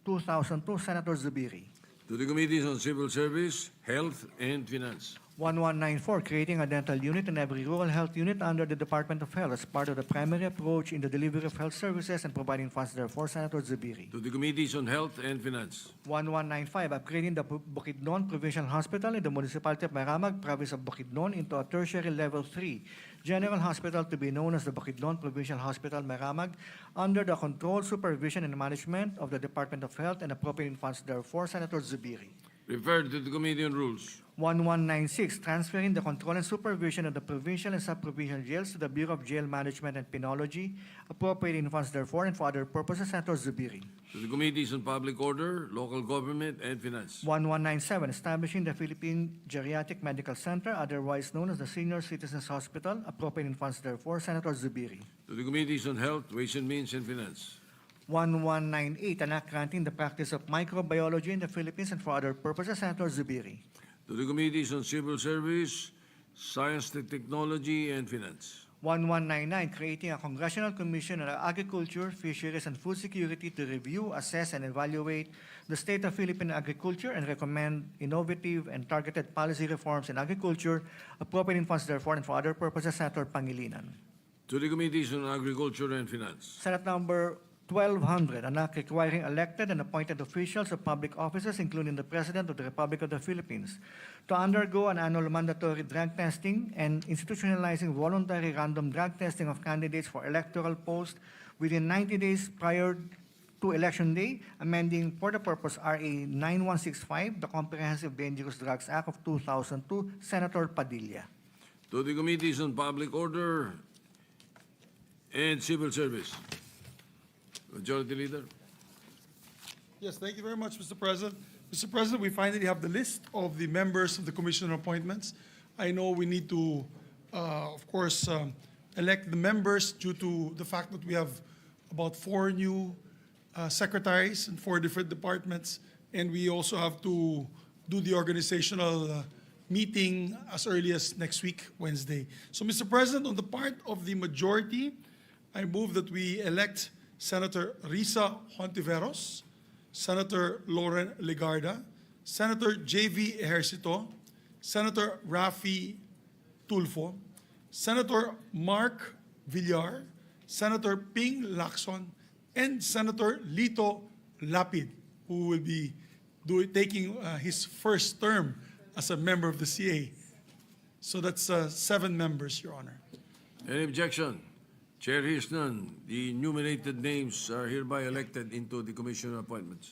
2002, Senator Zubiri. To the Committees on Civil Service, Health, and Finance. 1194, creating a dental unit in every rural health unit under the Department of Health as part of the primary approach in the delivery of health services and providing funds therefore, Senator Zubiri. To the Committees on Health and Finance. 1195, upgrading the Bukidnon Provincial Hospital in the Municipality of Maramag, Province of Bukidnon into a tertiary level 3 general hospital to be known as the Bukidnon Provincial Hospital, Maramag, under the control, supervision, and management of the Department of Health and appropriating funds therefore, Senator Zubiri. Referred to the Committee on Rules. 1196, transferring the control and supervision of the provincial and sub-provincial jails to the Bureau of Jail Management and Penology, appropriating funds therefore and for other purposes, Senator Zubiri. To the Committees on Public Order, Local Government, and Finance. 1197, establishing the Philippine Geriatric Medical Center, otherwise known as the Senior Citizens Hospital, appropriating funds therefore, Senator Zubiri. To the Committees on Health, Ways and Means, and Finance. 1198, an act granting the practice of microbiology in the Philippines and for other purposes, Senator Zubiri. To the Committees on Civil Service, Science and Technology, and Finance. 1199, creating a Congressional Commission on Agriculture, Fisheries, and Food Security to review, assess, and evaluate the state of Philippine agriculture and recommend innovative and targeted policy reforms in agriculture, appropriating funds therefore and for other purposes. Senator Pangilinan. To the Committees on Agriculture and Finance. Senate Number 1200, an act requiring elected and appointed officials of public offices, including the President of the Republic of the Philippines, to undergo an annual mandatory drug testing and institutionalizing voluntary random drug testing of candidates for electoral posts within 90 days prior to Election Day, amending for the purpose RA 9165, the Comprehensive Dangerous Drugs Act of 2002, Senator Padilla. To the Committees on Public Order and Civil Service. Majority Leader. Yes, thank you very much, Mr. President. Mr. President, we finally have the list of the members of the Commission on Appointments. I know we need to, of course, elect the members due to the fact that we have about 4 new secretaries in 4 different departments, and we also have to do the organizational meeting as early as next week, Wednesday. So, Mr. President, on the part of the majority, I move that we elect Senator Risa Hontiveros, Senator Lauren Legarda, Senator J.V. Ejercito, Senator Rafi Tulfo, Senator Mark Villar, Senator Ping Lacson, and Senator Lito Lapid, who will be taking his first term as a member of the CA. So that's 7 members, Your Honor. Any objection? Chair hears none. The enumerated names are hereby elected into the Commission on Appointments.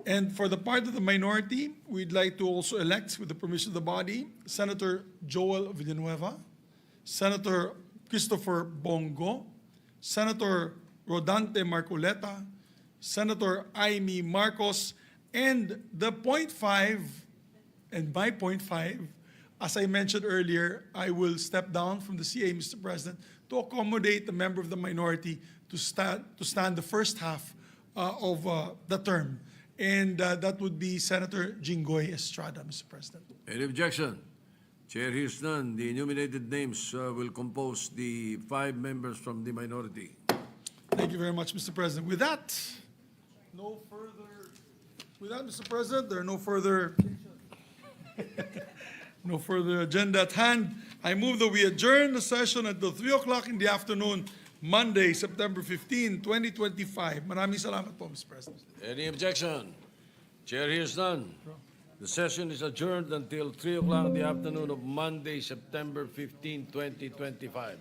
And for the part of the minority, we'd like to also elect, with the permission of the body, Senator Joel Villanueva, Senator Christopher Bongo, Senator Rodante Marcoleta, Senator Aimee Marcos, and the .5, and by .5, as I mentioned earlier, I will step down from the CA, Mr. President, to accommodate the member of the minority to stand the first half of the term. And that would be Senator Jinggoy Estrada, Mr. President. Any objection? Chair hears none. The enumerated names will compose the 5 members from the minority. Thank you very much, Mr. President. With that, Mr. President, there are no further agenda at hand. I move that we adjourn the session until 3 o'clock in the afternoon, Monday, September 15, 2025. Maraming salamat po, Mr. President. Any objection? Chair hears none. The session is adjourned until 3 o'clock in the afternoon of Monday, September 15, 2025.